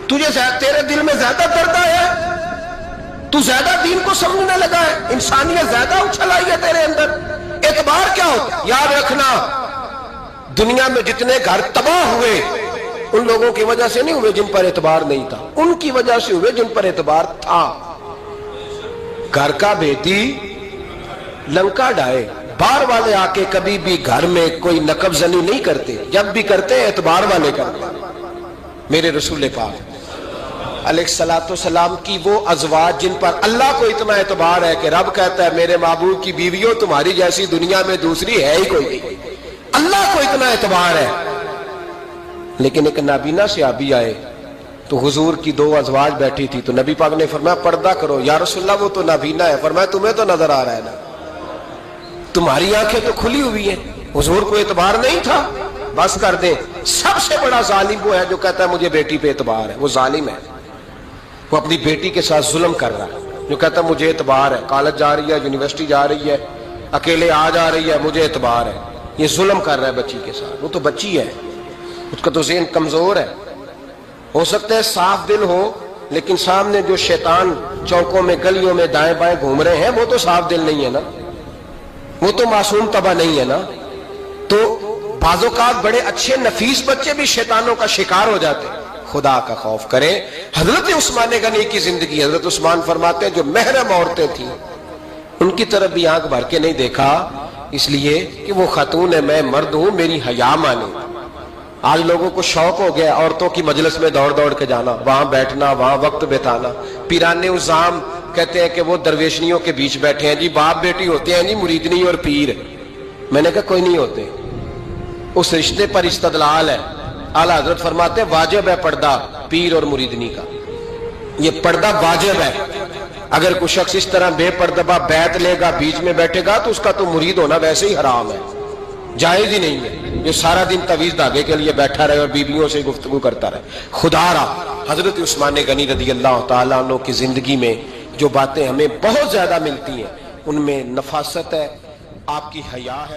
[SPEAKER 2] تیرے دل میں زیادہ درد ہے، تو زیادہ دین کو سمجھنے لگا ہے، انسانیت زیادہ اچھل آئی ہے تیرے اندر۔ اعتبار کیا ہوتا ہے؟ یاد رکھنا، دنیا میں جتنے گھر تباہ ہوئے ان لوگوں کی وجہ سے نہیں ہوئے جن پر اعتبار نہیں تھا، ان کی وجہ سے ہوئے جن پر اعتبار تھا۔ گھر کا بیٹی لنکا ڈائے، باہر والے آ کے کبھی بھی گھر میں کوئی نقب زنی نہیں کرتے، جب بھی کرتے اعتبار والے کرتے۔ میرے رسول پاک علیہ الصلوۃ والسلام کی وہ ازواج جن پر اللہ کو اتنا اعتبار ہے کہ رب کہتا ہے میرے محبوب کی بیویوں تمہاری جیسی دنیا میں دوسری ہے ہی کوئی نہیں، اللہ کو اتنا اعتبار ہے۔ لیکن ایک نابینا صحابی آئے تو حضور کی 2 ازواج بیٹھی تھی تو نبی پاک نے فرمایا پردہ کرو۔ یا رسول اللہ وہ تو نابینا ہے۔ فرمایا تمہیں تو نظر آ رہا ہے نا، تمہاری آنکھیں تو کھلی ہوئی ہیں۔ حضور کو اعتبار نہیں تھا، بس کر دیں۔ سب سے بڑا ظالم وہ ہے جو کہتا ہے مجھے بیٹی پہ اعتبار ہے، وہ ظالم ہے، وہ اپنی بیٹی کے ساتھ ظلم کر رہا ہے۔ جو کہتا ہے مجھے اعتبار ہے، کالج جا رہی ہے، یونیورسٹی جا رہی ہے، اکیلے آ جا رہی ہے، مجھے اعتبار ہے، یہ ظلم کر رہا ہے بچی کے ساتھ۔ وہ تو بچی ہے، اس کا تو ذہن کمزور ہے، ہو سکتا ہے صاف دل ہو لیکن سامنے جو شیطان چوکوں میں گلیوں میں دائیں بائیں گھوم رہے ہیں وہ تو صاف دل نہیں ہے نا، وہ تو معصوم طبع نہیں ہے نا۔ تو بعض اوقات بڑے اچھے نفیس بچے بھی شیطانوں کا شکار ہو جاتے ہیں۔ خدا کا خوف کریں۔ حضرت عثمان غنی کی زندگی، حضرت عثمان فرماتے ہیں جو محرم عورتیں تھیں ان کی طرف بھی آنکھ بھر کے نہیں دیکھا، اس لیے کہ وہ خاتون ہے، میں مرد ہوں، میری حیا مانے۔ آج لوگوں کو شوق ہو گیا عورتوں کی مجلس میں دوڑ دوڑ کے جانا، وہاں بیٹھنا، وہاں وقت بتانا۔ پیرانے عظام کہتے ہیں کہ وہ درویشنیوں کے بیچ بیٹھے ہیں جی، باپ بیٹی ہوتے ہیں جی، مریدنی اور پیر۔ میں نے کہا کوئی نہیں ہوتے، اس رشتے پر استدلال ہے۔ اعلیٰ حضرت فرماتے ہیں واجب ہے پردہ پیر اور مریدنی کا، یہ پردہ واجب ہے۔ اگر کوئی شخص اس طرح بے پردہ بیعت لے گا، بیچ میں بیٹھے گا تو اس کا تو مرید ہونا ویسے ہی حرام ہے، جائز ہی نہیں ہے۔ یہ سارا دن تویز دھاگے کے لیے بیٹھا رہے اور بیویوں سے گفتگو کرتا رہے۔ خدا را حضرت عثمان غنی رضی اللہ تعالیٰ عنہ کی زندگی میں جو باتیں ہمیں بہت زیادہ ملتی ہیں ان میں نفاست ہے، آپ کی حیا ہے۔